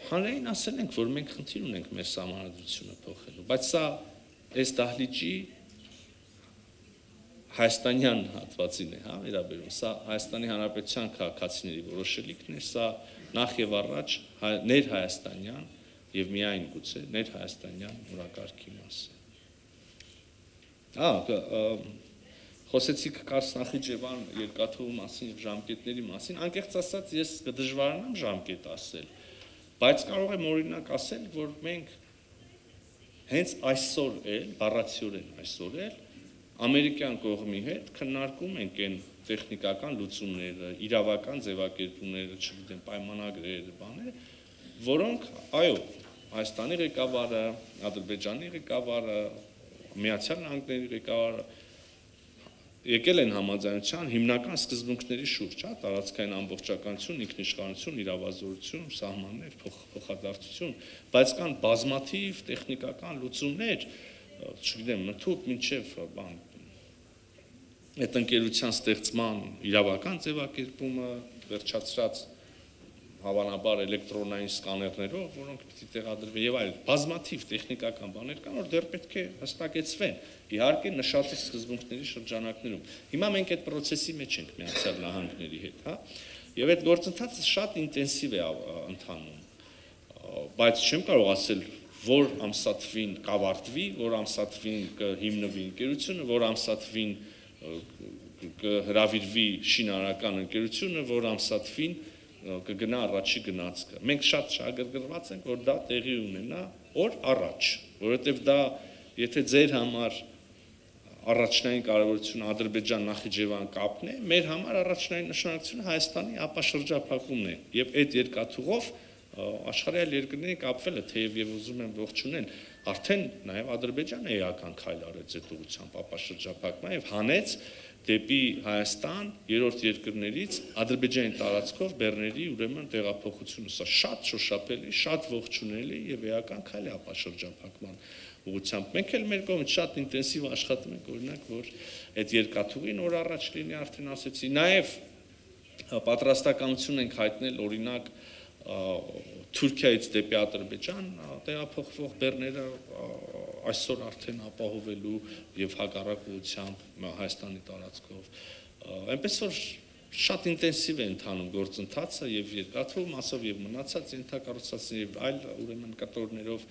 հանրային ասել ենք, որ մենք խնդիր ունենք մեր սահմանադրությունը փոխելու, բայց սա այս դահլիճի հայաստանյան հատվածին է, հա, վերաբերում, սա Հայաստանի Հանրապետության քաղաքացիների որոշելիքն է, սա նախ եւ առաջ ներհայաստանյան եւ միայն գուցե ներհայաստանյան օրակարգի մասը։ Խոսեցիք Կարս Նախիջևան երկաթուղու մասին եւ ժամկետների մասին, անկեղծ ասած ես կդժվարանամ ժամկետ ասել, բայց կարող եմ օրինակ ասել, որ մենք հենց այսօր էլ, բառացիորեն այսօր էլ ամերիկյան կողմի հետ քննարկում ենք այն տեխնիկական լուծումները, իրավական ձևակերպումները, չգիտեմ, պայմանագրերը, բաները, որոնք, այո, Հայաստանի ղեկավարը, Ադրբեջանի ղեկավարը, Միացյալ Նահանգների ղեկավարը եկել են համաձայնության հիմնական սկզբունքների շուրջ, հա, տարածքային ամբողջականություն, ինքնիշխանություն, իրավազորություն, սահմաններ, փոխադարձություն, բայց կան բազմաթիվ տեխնիկական լուծումներ, չգիտեմ, մթուկ մինչև բան այդ ընկերության ստեղծման իրավական ձևակերպումը վերջացրած հավանաբար էլեկտրոնային սկաներներով, որոնք պիտի տեղադրվեն եւ այլ բազմաթիվ տեխնիկական բաներ կան, որ դեռ պետք է հստակեցվեն։ Իհարկե նշածի սկզբունքների շրջանակներում։ Հիմա մենք այդ process-ի մեջ ենք Միացյալ Նահանգների հետ, հա։ Եվ այդ գործընթացը շատ ինտենսիվ է ընթանում։ Բայց չեմ կարող ասել, որ ամսաթվին կավարտվի, որ ամսաթվին կհիմնվի ընկերությունը, որ ամսաթվին կհրավիրվի շինարարական ընկերությունը, որ ամսաթվին կգնա առաջի գնացքը։ Մենք շատ շահագրգռված ենք, որ դա տեղի ունենա օր առաջ, որովհետև դա, եթե ձեր համար առաջնային կարևորությունը Ադրբեջան-Նախիջևան կապն է, մեր համար առաջնային նշանակությունը Հայաստանի ապաշրջափակումն է, եւ այդ երկաթուղով աշխարհի այլ երկրների կապվելը, թեև եւ ուզում եմ ողջունել, արդեն նաեւ Ադրբեջանը էական քայլ արեց այդ ուղղությամբ ապաշրջափակման եւ հանեց դեպի Հայաստան երրորդ երկրներից Ադրբեջանի տարածքով բեռների ուրեմն տեղափոխությունը, սա շատ շոշափելի, շատ ողջունելի եւ էական քայլ է ապաշրջափակման ուղղությամբ։ Մենք էլ մեր կողմից շատ ինտենսիվ աշխատում ենք, օրինակ, որ այդ երկաթուղին օր առաջ լինի, արդեն ասեցի, նաեւ պատրաստականություն ենք հայտնել, օրինակ, Թուրքիայից դեպի Ադրբեջան տեղափոխվող բեռները այսօր արդեն ապահովելու եւ հակառակ ուղղությամբ Հայաստանի տարածքով։ Այնպես որ շատ ինտենսիվ է ընթանում գործընթացը եւ երկաթուղու մասով եւ մնացած ենթակառուցվածքների եւ այլ ուրեմն կտորներով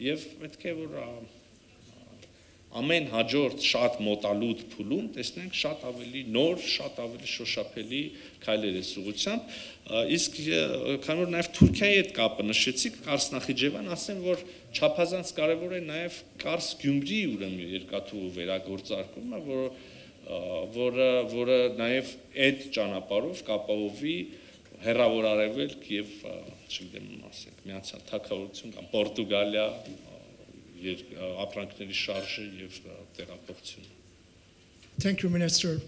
եւ պետք է որ ամեն հաջորդ շատ մոտալուտ փուլում տեսնենք շատ ավելի նոր, շատ ավելի շոշափելի քայլեր այս ուղղությամբ, իսկ քանի որ նաև Թուրքիայի հետ կապը նշեցիք, Կարս Նախիջևան, ասեմ, որ չափազանց կարևոր է նաև Կարս Գյումրի ուրեմն երկաթուղու վերագործարկումը, որը նաև այդ ճանապարհով կապահովի հեռավոր արևելք եւ, չգիտեմ, ասենք, Միացյալ Թագավորություն կամ Պորտուգալիա ապրանքների շարժը եւ տեղափոխությունը։ Thank you, Minister.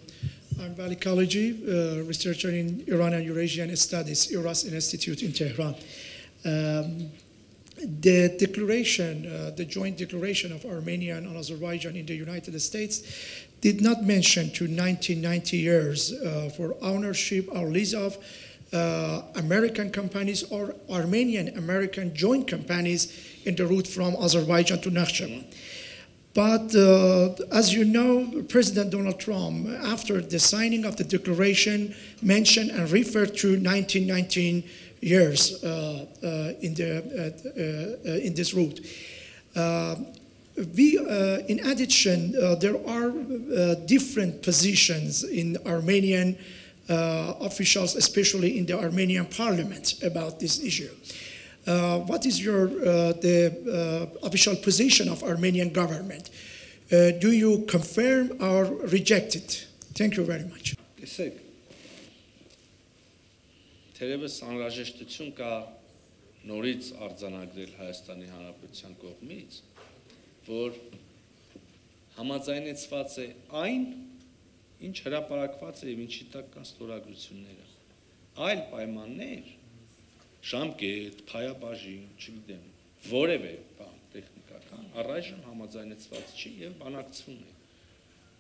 I'm Vali Kalaji, researcher in Iran and Eurasian Studies, EURAS Institute in Tehran. The declaration, the joint declaration of Armenia and Azerbaijan in the United States did not mention to 1990 years for ownership or lease of American companies or Armenian-American joint companies in the route from Azerbaijan to Nakhchivan. But as you know, President Donald Trump, after the signing of the declaration, mentioned and referred to 1919 years in this route. In addition, there are different positions in Armenian officials, especially in the Armenian parliament, about this issue. What is the official position of Armenian government? Do you confirm or reject it? Thank you very much. Թերևս անհրաժեշտություն կա նորից արձանագրել Հայաստանի Հանրապետության կողմից, որ համաձայնեցված է այն, ինչ հրապարակված է եւ ինչի տակ կան ստորագրությունները։ Այլ պայմաններ, ժամկետ, փայաբաժին, չգիտեմ, որևէ բան տեխնիկական առայժմ համաձայնեցված չի եւ բանակցվում է։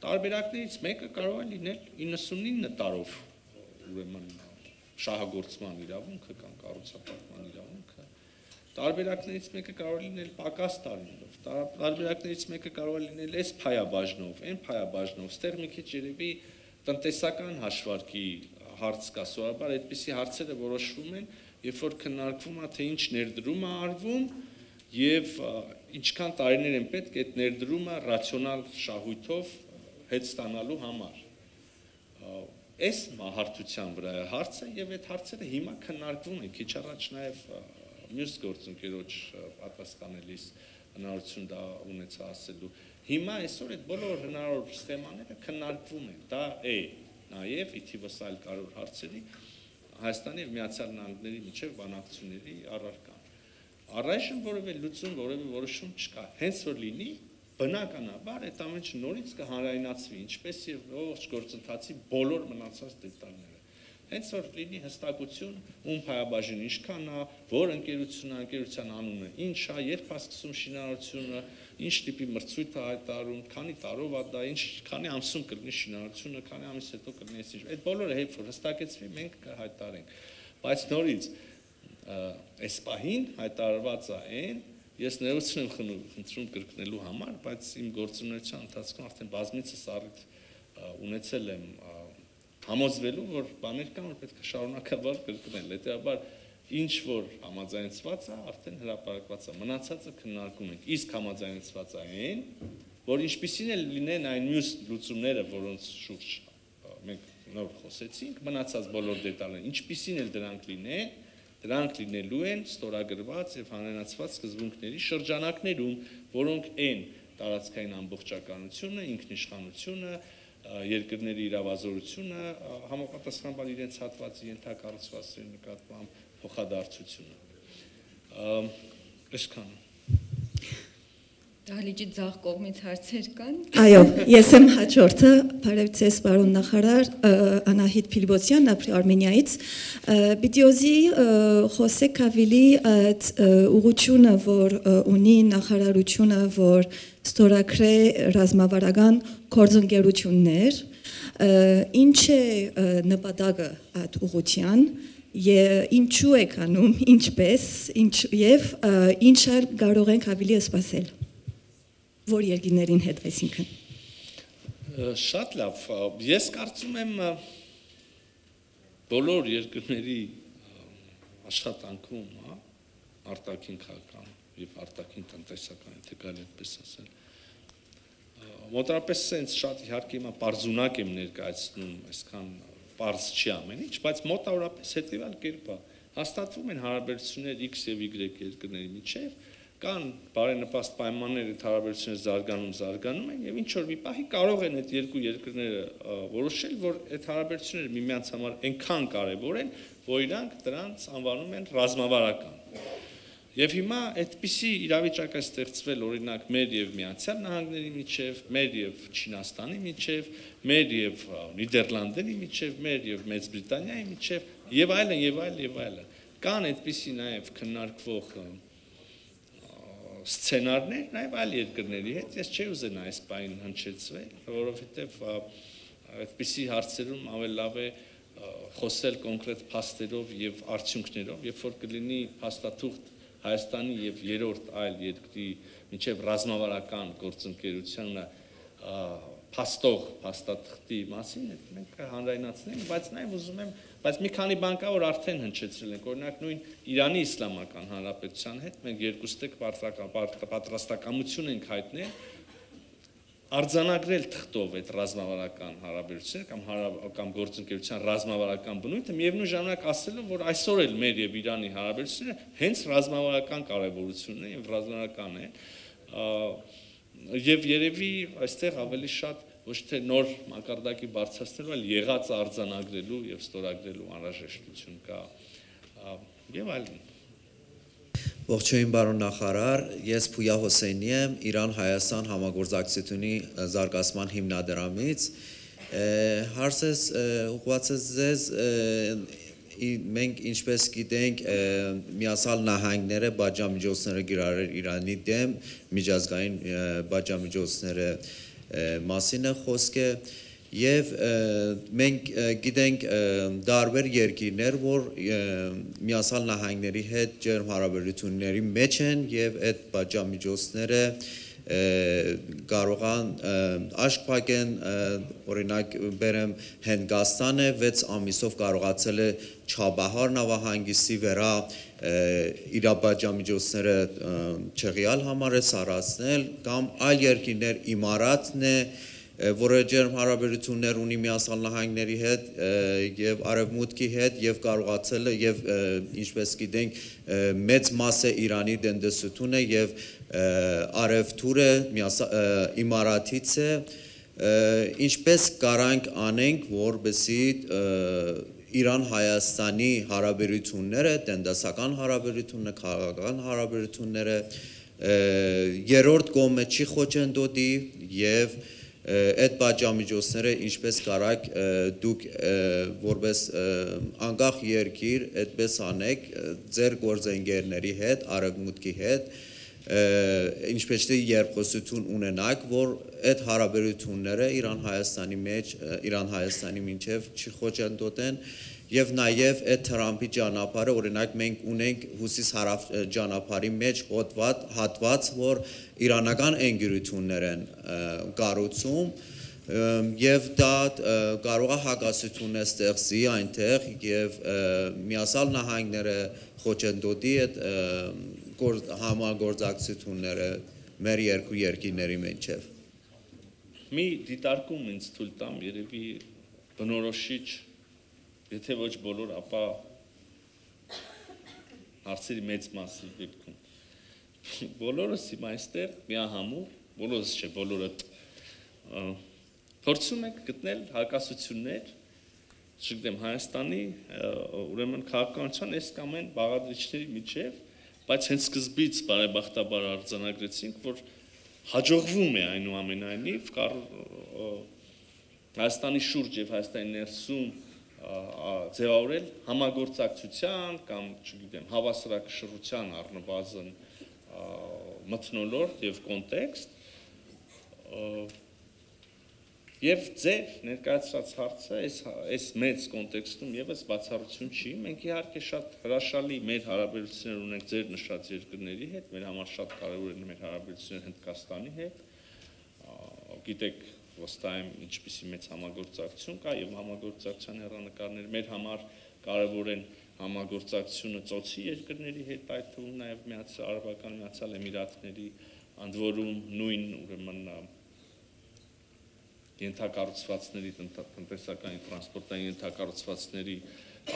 Տարբերակներից մեկը կարող է լինել 99 տարով ուրեմն շահագործման իրավունքը կամ կառուցապատման իրավունքը։ Տարբերակներից մեկը կարող է լինել պակաս տարիներով, տարբերակներից մեկը կարող է լինել այս փայաբաժնով, այն փայաբաժնով, ստեղ մի քիչ երևի տնտեսական հաշվարկի հարց կա, սովորաբար այդպիսի հարցերը որոշվում են, երբ որ քննարկվում է, թե ինչ ներդրում է արվում եւ ինչքան տարիներ են պետք այդ ներդրումը ռացիոնալ շահույթով հետ ստանալու համար։ Այս հարթության վրա է հարցը եւ այդ հարցերը հիմա քննարկվում են, քիչ առաջ նաեւ մյուս գործընկերոջ պատասխանելիս հնարավորություն դա ունեցա ասելու։ Հիմա այսօր այդ բոլոր հնարավոր սխեմաները քննարկվում են։ Դա է նաեւ ի թիվս այլ կարևոր հարցերի Հայաստանի եւ Միացյալ Նահանգների միջև բանակցությունների առարկան։ Առայժմ որևէ լուծում, որևէ որոշում չկա։ Հենց որ լինի, բնականաբար այդ ամենը նորից կհանրայնացվի, ինչպես եւ ողջ գործընթացի բոլոր մնացած դետալները։ Հենց որ լինի հստակություն, ում փայաբաժին ինչքան է, որ ընկերության անունը ինչ է, երբ է սկսում շինարարությունը, ինչ տիպի մրցույթ է հայտարարում, քանի տարով է դա, քանի ամսում կլինի շինարարությունը, քանի ամիս հետո կլինի այս ինչ։ Այդ բոլորը երբ որ հստակեցվի, մենք կհայտարարենք։ Բայց նորից այս պահին հայտարարված է այն, ես ներողություն եմ խնդրում կրկնելու համար, բայց իմ գործունեության ընթացքում արդեն բազմիցս առիթ ունեցել եմ համոզվելու, որ բաներ կան, որ պետք է շարունակաբար կրկնել։ Հետևաբար ինչ որ համաձայնեցված է, արդեն հրապարակված է, մնացածը քննարկում ենք։ Իսկ համաձայնեցված է այն, որ ինչպիսին էլ լինեն այն մյուս լուծումները, որոնց շուրջ մենք նոր խոսեցինք, մնացած բոլոր դետալները, ինչպիսին էլ դրանք լինելու են ստորագրված եւ հանրայնացված սկզբունքների շրջանակներում, որոնք այն տարածքային ամբողջականությունը, ինքնիշխանությունը, երկրների իրավազորությունը, համապատասխանաբար իրենց հատվածի ենթակառուցվածքների նկատմամբ փոխադարձությունը։ Այսքան։ Դահլիճի ձախ կողմից հարցեր կան։ Այո, ես եմ հաջորդը, բարև ձեզ պարոն նախարար, Անահիտ Փիլիպոսյան, Արմենիայից։ Պիտի ուզի խոսեք ավելի այդ ուղղությունը, որ ունի նախարարությունը, որ ստորագրե ռազմավարական գործընկերություններ, ինչ է նպատակը այդ ուղղության, ինչու եք անում, ինչպես, եւ ինչ էլ կարող ենք ավելի սպասել։ Որ երկիներին հետ, այսինքն։ Շատ լավ, ես կարծում եմ բոլոր երկրների աշխատանքում, արտաքին քաղաքական եւ արտաքին տնտեսական, եթե կարելի այդպես ասել, մոտավորապես sense շատ իհարկե հիմա պարզունակ եմ ներկայացնում, այսքան պարզ չի ամեն ինչ, բայց մոտավորապես հետեւյալ կերպ է, հաստատվում են հարաբերություններ X եւ Y երկրների միջեւ, կան բարենպաստ պայմաններ, այդ հարաբերությունները զարգանում են եւ ինչ որ մի պահի կարող են այդ երկու երկրները որոշել, որ այդ հարաբերությունները միմյանց համար այնքան կարեւոր են, որ իրանք դրանց անվանում են ռազմավարական։ Եվ հիմա այդպիսի իրավիճակ է ստեղծվել օրինակ մեր եւ Միացյալ Նահանգների միջեւ, մեր եւ Չինաստանի միջեւ, մեր եւ Նիդերլանդների միջեւ, մեր եւ Մեծ Բրիտանիայի միջեւ եւ այլն եւ այլն եւ այլն։ Կան այդպիսի նաեւ քննարկվող սցենարներ նաև այլ երկրների հետ, ես չի ուզենա այս բանին հնչեցվել, որովհետև այդպիսի հարցերում ավելի լավ է խոսել կոնկրետ փաստերով եւ արդյունքներով, երբ որ կլինի փաստաթուղթ Հայաստանի եւ երրորդ այլ երկրի միջև ռազմավարական գործընկերությունը փաստաթղթի մասին, մենք կհանրայնացնենք, բայց նաև ուզում եմ, բայց մի քանի բան կա, որ արդեն հնչեցրել ենք, օրինակ նույն Իրանի Իսլամական Հանրապետության հետ մենք երկուստեք պատրաստակամություն ենք հայտնել արձանագրել թղթով այդ ռազմավարական հարաբերությունները կամ գործընկերության ռազմավարական բնույթը, միևնույն ժամանակ ասելով, որ այսօր էլ մեր եւ Իրանի հարաբերությունները հենց ռազմավարական կարեւորություն ունեն եւ ռազմավարական են, եւ երևի այստեղ ավելի շատ ոչ թե նոր մակարդակի բարձրացնելու, այլ եղած արձանագրելու եւ ստորագրելու անհրաժեշտություն կա եւ այլն։ Ողջույն պարոն նախարար, ես Փույա Հոսեյնի եմ, Իրան-Հայաստան համագործակցությունի զարգացման հիմնադրամից։ Հարցս ուղղված է ձեզ, մենք ինչպես գիտենք, Միացյալ Նահանգները բաժամիջոցները գրարել Իրանի դեմ, միջազգային բաժամիջոցները մասին է խոսքը, եւ մենք գիտենք դարբեր երկիրներ, որ Միացյալ Նահանգների հետ ջերմ հարաբերությունների մեջ են եւ այդ բաժամիջոցները կարող են աշկ փակեն, օրինակ բերեմ Հնդկաստանը 6 ամիսով կարողացել է Չաբահար նավահանգիստի վրա իր բաժամիջոցները չեղյալ համարել, սառացնել, կամ այլ երկիրներ Իմարաթն է, որը ջերմ հարաբերություններ ունի Միացյալ Նահանգների հետ եւ Արևմուտքի հետ եւ կարողացել է եւ ինչպես գիտենք մեծ մասը Իրանի տնտեսությունը եւ արևտուրը Իմարաթից է, ինչպես կարանք անենք, որպեսզի Իրան-Հայաստանի հարաբերությունները, տնտեսական հարաբերությունները, քաղաքական հարաբերությունները երրորդ կողմը չի խոչընդոտի եւ այդ բաժամիջոցները ինչպես կարակ դուք որպես անկախ երկիր այդպես անեք ձեր գործընկերների հետ, արևմուտքի հետ, ինչպես թե երկխոսություն ունենաք, որ այդ հարաբերությունները Իրան-Հայաստանի մեջ, Իրան-Հայաստանի միջև չի խոչընդոտեն եւ նաեւ այդ Թրամփի ճանապարհը, օրինակ մենք ունենք հյուսիս-հարավ ճանապարհի մեջ հատված, որ իրանական ընկերություններ են կառուցում եւ դա կարող է հակասություն ստեղծի այնտեղ եւ Միացյալ Նահանգները խոչընդոտի այդ համագործակցությունները մեր երկու երկրների միջև։ Մի դիտարկում ինձ թույլ տամ, երևի բնորոշիչ, եթե ոչ բոլոր, ապա հարցերի մեծ մասի դեպքում։ Բոլորս հիմա այստեղ միահամուռ, բոլորս չէ, բոլորը փորձում ենք գտնել հակասություններ, չգիտեմ, Հայաստանի, ուրեմն քաղաքականության այս կամ այն բաղադրիչների միջև, բայց հենց սկզբից բարեբախտաբար արձանագրեցինք, որ հաջողվում է այնուամենայնիվ Հայաստանի շուրջ եւ Հայաստանի ներսում ձևավորել համագործակցության կամ, չգիտեմ, հավասարակշռության առնվազն մթնոլորտ եւ կոնտեքստ եւ ձեր ներկայացրած հարցը այս մեծ կոնտեքստում եւս բացառություն չի, մենք իհարկե շատ հրաշալի մեր հարաբերություններ ունենք ձեր նշած երկրների հետ, մեր համար շատ կարեւոր են մեր հարաբերությունները Հնդկաստանի հետ, գիտեք վստահ եմ ինչպիսի մեծ համագործակցություն կա եւ համագործակցության հեռանկարներ մեր համար կարեւոր են համագործակցությունը ծոցի երկրների հետ, այդ թվում նաեւ Արաբական Միացյալ Էմիրատների, ընդ որում նույն ուրեմն ենթակառուցվածքների տնտեսական տրանսպորտային ենթակառուցվածքների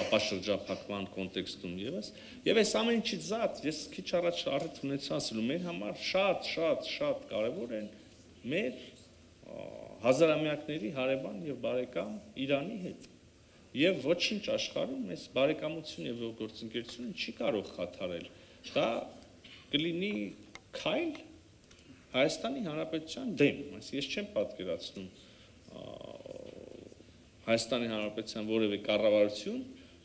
ապաշրջափակման կոնտեքստում եւս եւ այս ամեն ինչից զատ ես քիչ առաջ առիթ ունեցա ասելու մեր համար շատ կարեւոր են մեր հազարամյակների հարևան եւ բարեկամ Իրանի հետ եւ ոչինչ աշխարհում այս բարեկամություն եւ գործընկերությունը չի կարող խաթարել, դա կլինի քայլ Հայաստանի Հանրապետության դեմ, ես չեմ պատկերացնում Հայաստանի Հանրապետության որևէ կառավարություն,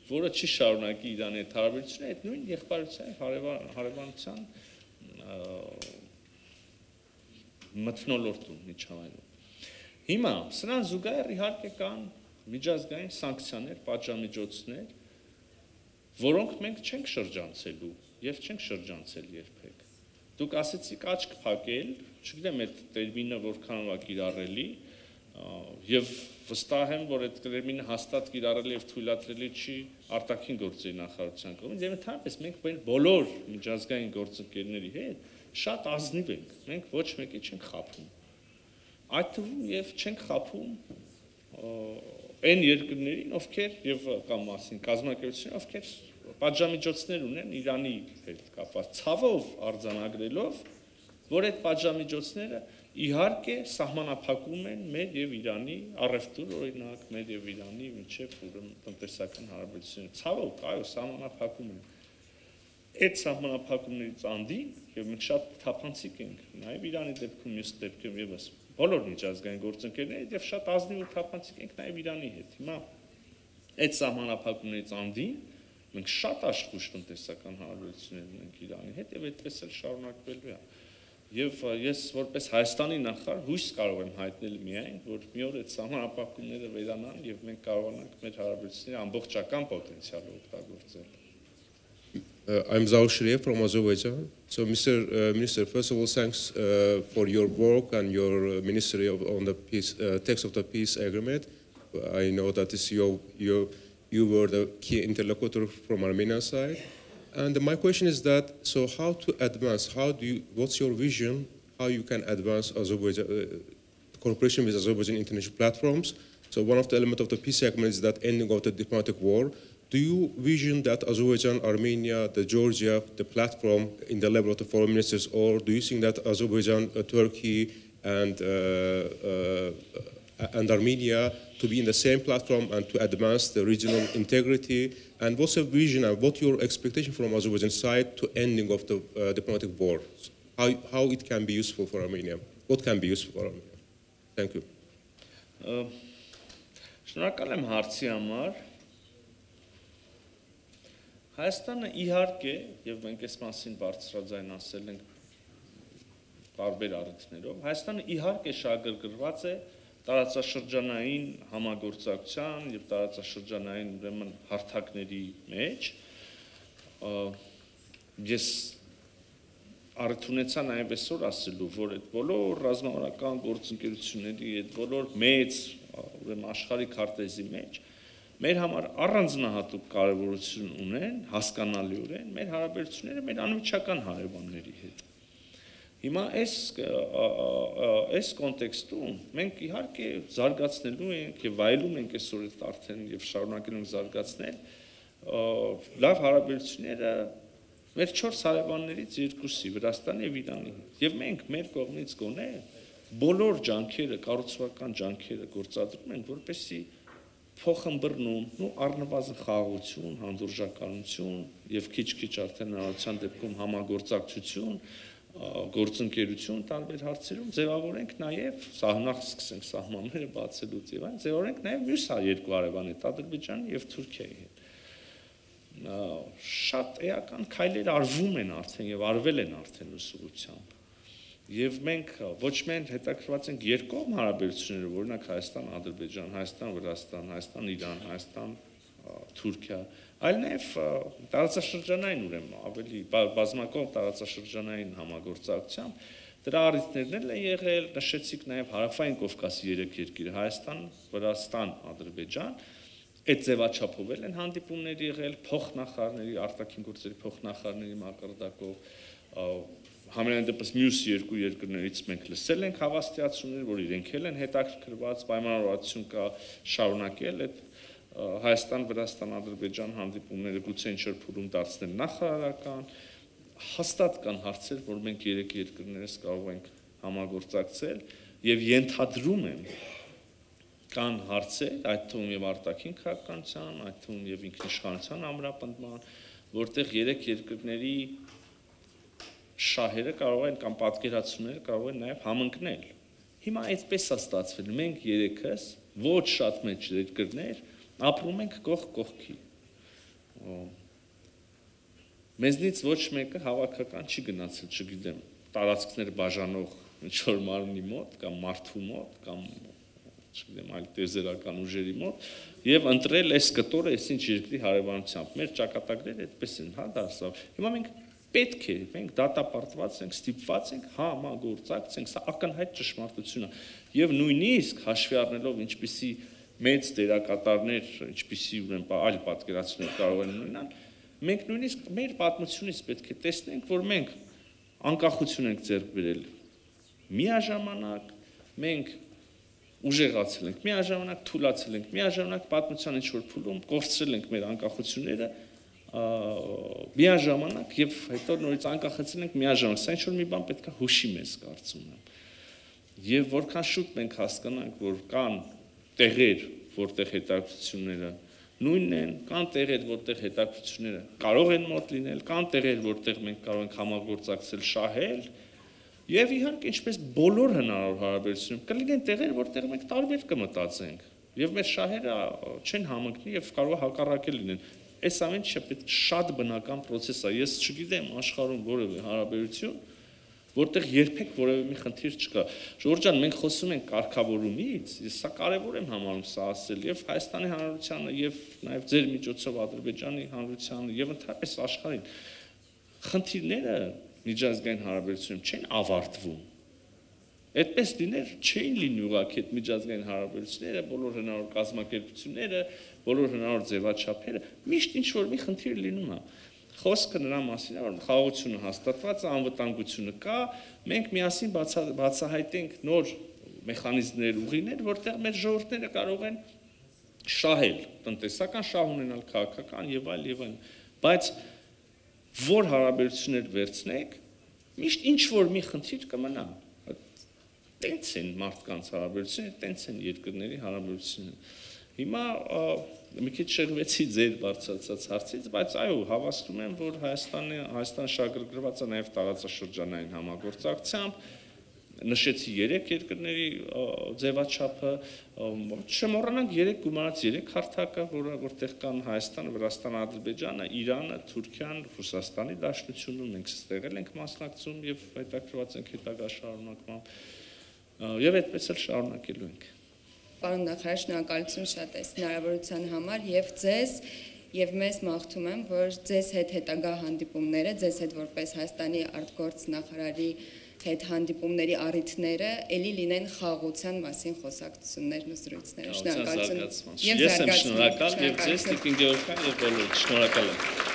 որը չի շարունակի Իրանի հետ հարաբերությունները, այդ նույն եղբայրության հարևանության մթնոլորտում միջավայրում։ Հիմա սրան զուգահեռ իհարկե կան միջազգային սանկցիաներ, պատժամիջոցներ, որոնք մենք չենք շրջանցելու եւ չենք շրջանցել երբեք։ Դուք ասեցիք աչք փակել, չգիտեմ այդ տերմինը որքան է կիրառելի, եւ վստահ եմ, որ այդ տերմինը հաստատ կիրառելի եւ թույլատրելի չի արտաքին գործերի նախարարության կողմից, եւ ընդհանրապես մենք բոլոր միջազգային գործընկերների հետ շատ ազնիվ ենք, մենք ոչ մեկի չենք խաբում։ Այդ թվում եւ չենք խաբում այն երկրներին, ովքեր եւ կամ ասին կազմակերպություններ, ովքեր պատժամիջոցներ ունեն Իրանի հետ կապված, ցավով արձանագրելով, որ այդ պատժամիջոցները իհարկե սահմանափակում են մեր եւ Իրանի առևտուր, օրինակ, մեր եւ Իրանի միջև ուրեմն տնտեսական հարաբերությունները, ցավով, այո, սահմանափակում են։ այդ սահմանափակումներից անդին եւ մենք շատ թափանցիկ ենք նաեւ Իրանի դեպքում մյուս դեպքում եւս բոլոր միջազգային գործընկերների եւ շատ ազնիվ ու թափանցիկ ենք նաեւ Իրանի հետ հիմա այդ սահմանափակումներից անդին մենք շատ աշխույժ տնտեսական հարաբերություններ ունենք Իրանի հետ եւ այդպես էլ շարունակվելու է եւ ես որպես Հայաստանի նախարար հույս կարող եմ հայտնել միայն որ մի օր այդ սահմանափակումները վերանան եւ մենք կարողանանք մեր հարաբերությունների ամբողջական պոտենցիալը օգտագործել I'm Zaur Shriyev from Azerbaijan. So, Mr. Minister, first of all, thanks for your work and your ministry on the peace, text of the peace agreement. I know that you were the key interlocutor from Armenian side. And my question is that, so how to advance, what's your vision, how you can advance Azerbaijan, cooperation with Azerbaijan international platforms? So one of the elements of the peace agreement is that ending of the diplomatic war. Do you vision that Azerbaijan, Armenia, Georgia, the platform in the level of the foreign ministers, or do you think that Azerbaijan, Turkey, and Armenia to be in the same platform and to advance the regional integrity? And what's your vision and what's your expectation from Azerbaijan side to ending of the diplomatic war? How it can be useful for Armenia? What can be useful for Armenia? Thank you. Շնորհակալ եմ հարցի համար։ Հայաստանը իհարկե եւ մենք այս մասին բարձրաձայն ասել ենք տարբեր առիթներով Հայաստանը իհարկե շահագրգռված է տարածաշրջանային համագործակցության եւ տարածաշրջանային ուրեմն հարթակների մեջ ես առիթ ունեցա նաեւ այսօր ասելու որ այդ բոլոր ռազմավարական գործընկերությունների այդ բոլոր մեծ ուրեմն աշխարհի քարտեզի մեջ մեր համար առանձնահատուկ կարևորություն ունեն հասկանալիորեն մեր հարաբերությունները մեր անմիջական հարևանների հետ։ Հիմա այս կոնտեքստում մենք իհարկե զարգացնելու ենք եւ վայելում ենք այսօր այդ արդեն եւ շարունակելու ենք զարգացնել լավ հարաբերությունները մեր 4 հարևաններից երկուսի Վրաստանի եւ Իրանի հետ։ Եվ մենք մեր կողմից գոնե բոլոր ջանքերը, կառուցողական ջանքերը գործադրում ենք, որպեսզի փոխըմբռնում ու առնվազն խաղաղություն, հանդուրժականություն եւ քիչ-քիչ արդեն հնարավորության դեպքում համագործակցություն, գործընկերություն տարբեր հարցերում ձևավորենք նաեւ նախ սկսենք սահմանները բացելուց եւ այն ձևավորենք նաեւ մյուս երկու հարևան հետ Ադրբեջանի եւ Թուրքիայի հետ։ Շատ էական քայլեր արվում են արդեն եւ արվել են արդեն ուսումնությամբ։ Եվ մենք ոչ միայն հետաքրքրված ենք երկկողմ հարաբերությունները, օրինակ Հայաստան, Ադրբեջան, Հայաստան, Վրաստան, Հայաստան, Իրան, Հայաստան, Թուրքիա, այլ նաև տարածաշրջանային ուրեմն ավելի բազմակողմ տարածաշրջանային համագործակցությամբ դրա առիթներն են եղել, նշեցիք նաև Հարավային Կովկասի 3 երկիրը Հայաստան, Վրաստան, Ադրբեջան, այդ ձևաչափով են հանդիպումներ եղել փոխնախարարների, արտաքին գործերի փոխնախարարների մակարդակով Համենայն դեպս մյուս երկու երկրներից մենք լսել ենք հավաստիացումներ, որ իրենք էլ են հետաքրքրված, պայմանավորվածություն կա շարունակել այդ Հայաստան, Վրաստան, Ադրբեջան հանդիպումները գուցե ինչ-որ փուլում դարձնել նախարարական, հաստատ կան հարցեր, որ մենք երեք երկրներս կարող ենք համագործակցել եւ ենթադրում եմ կան հարցեր, այդ թվում եւ արտաքին քաղաքականության, այդ թվում եւ ինքնիշխանության ամրապնդման, որտեղ երեք երկրների շահերը կարող են կամ պատկերացումները կարող են նաև համընկնել։ Հիմա այդպես է ստացվել, մենք երեքս ոչ շատ մեծ երկրներ ապրում ենք կողք կողքի։ Մեզնից ոչ մեկը հավաքական չի գնացել, չգիտեմ, տարածքներ բաժանող ինչ-որ մարմնի մոտ կամ մարդու մոտ կամ չգիտեմ, այլ տեզերական ուժերի մոտ եւ ընտրել այս կտորը այսինչ երկրի հարևանությամբ։ Մեր ճակատագրերը այդպես են, հա, դասավ։ Հիմա մենք պետք է մենք դատապարտված ենք, ստիպված ենք համագործակցենք, սա ակնհայտ ճշմարտություն է եւ նույնիսկ հաշվի առնելով ինչպիսի մեծ դերակատարներ, ինչպիսի ուրեմն այլ պատկերացումներ կարող են ունենալ, մենք նույնիսկ մեր պատմությունից պետք է տեսնենք, որ մենք անկախություն ենք ձեռք բերել միաժամանակ, մենք ուժեղացել ենք, միաժամանակ թուլացել ենք, միաժամանակ պատմության ինչ-որ փուլում կորցրել ենք մեր անկախությունները միաժամանակ եւ հետո նորից անկախացել ենք միաժամանակ, սա ինչ-որ մի բան պետք է հուշի մեզ կարծում եմ։ Եվ որքան շուտ մենք հասկանանք, որ կան տեղեր, որտեղ հետաքրքրությունները նույնն են, կան տեղեր, որտեղ հետաքրքրությունները կարող են մոտ լինել, կան տեղեր, որտեղ մենք կարող ենք համագործակցել, շահել, եւ իհարկե ինչպես բոլոր հնարավոր հարաբերությունում կլինեն տեղեր, որտեղ մենք տարբեր կմտածենք, եւ մեր շահերը չեն համընկնի եւ կարող է հակառակել լինեն։ Այս ամենը պետք շատ բնական process է։ Ես չգիտեմ աշխարհում որևէ հարաբերություն, որտեղ երբեք որևէ մի խնդիր չկա։ Ժողովուրդ ջան, մենք խոսում ենք կարգավորումից, ես սա կարևոր եմ համարում սա ասել, եւ Հայաստանի Հանրությանը, եւ նաեւ ձեր միջոցով Ադրբեջանի Հանրությանը, եւ ընդհանրապես աշխարհին խնդիրները միջազգային հարաբերությունում չեն ավարտվում։ Այդպես լիներ, չէին լինի ուղղակի այդ միջազգային հարաբերությունները, բոլոր հնարավոր կազմակերպությունները, բոլոր հնարավոր ձևաչափերը, միշտ ինչ որ մի խնդիր լինում է։ Խոսքը նրա մասին է, որ խաղաղությունը հաստատված է, անվտանգությունը կա, մենք միասին բացահայտենք նոր մեխանիզմներ, ուղիներ, որտեղ մեր ժողովուրդները կարող են շահել, տնտեսական շահ ունենալ, քաղաքական եւ այլ, բայց որ հարաբերություններ վերցնեք, միշտ ինչ որ մի խնդիր կմնա։ Տենց են մարդկանց հարաբերությունները, տենց են երկրների հարաբերությունները։ Հիմա մի քիչ շեղվեցի ձեր բարձրացած հարցից, բայց այո, հավաստում եմ, որ Հայաստանը շահագրգռված է նաև տարածաշրջանային համագործակցությամբ, նշեցի 3 երկրների ձևաչափը, չմոռանանք 3 գումարած 3 հարթակը, որտեղ կան Հայաստանը, Վրաստանը, Ադրբեջանը, Իրանը, Թուրքիան, Ռուսաստանի Դաշնությունը, մենք ստեղել ենք մասնակցում եւ հետաքրքրված ենք հետագա շարունակմամբ, եւ այդպես էլ շարունակելու ենք։ Պարոն նախարար, շնորհակալություն շատ այս հնարավորության համար եւ ձեզ եւ մեզ մաղթում եմ, որ ձեզ հետ հետագա հանդիպումները, ձեզ հետ որպես Հայաստանի արտգործ նախարարի հետ հանդիպումների առիթները ելի լինեն խաղաղության մասին խոսակցություններն ու զրույցները։ Շնորհակալություն։ Ես եմ շնորհակալ եւ ձեզ Տիկին Գեորգյան եւ բոլորիդ շնորհակալ եմ։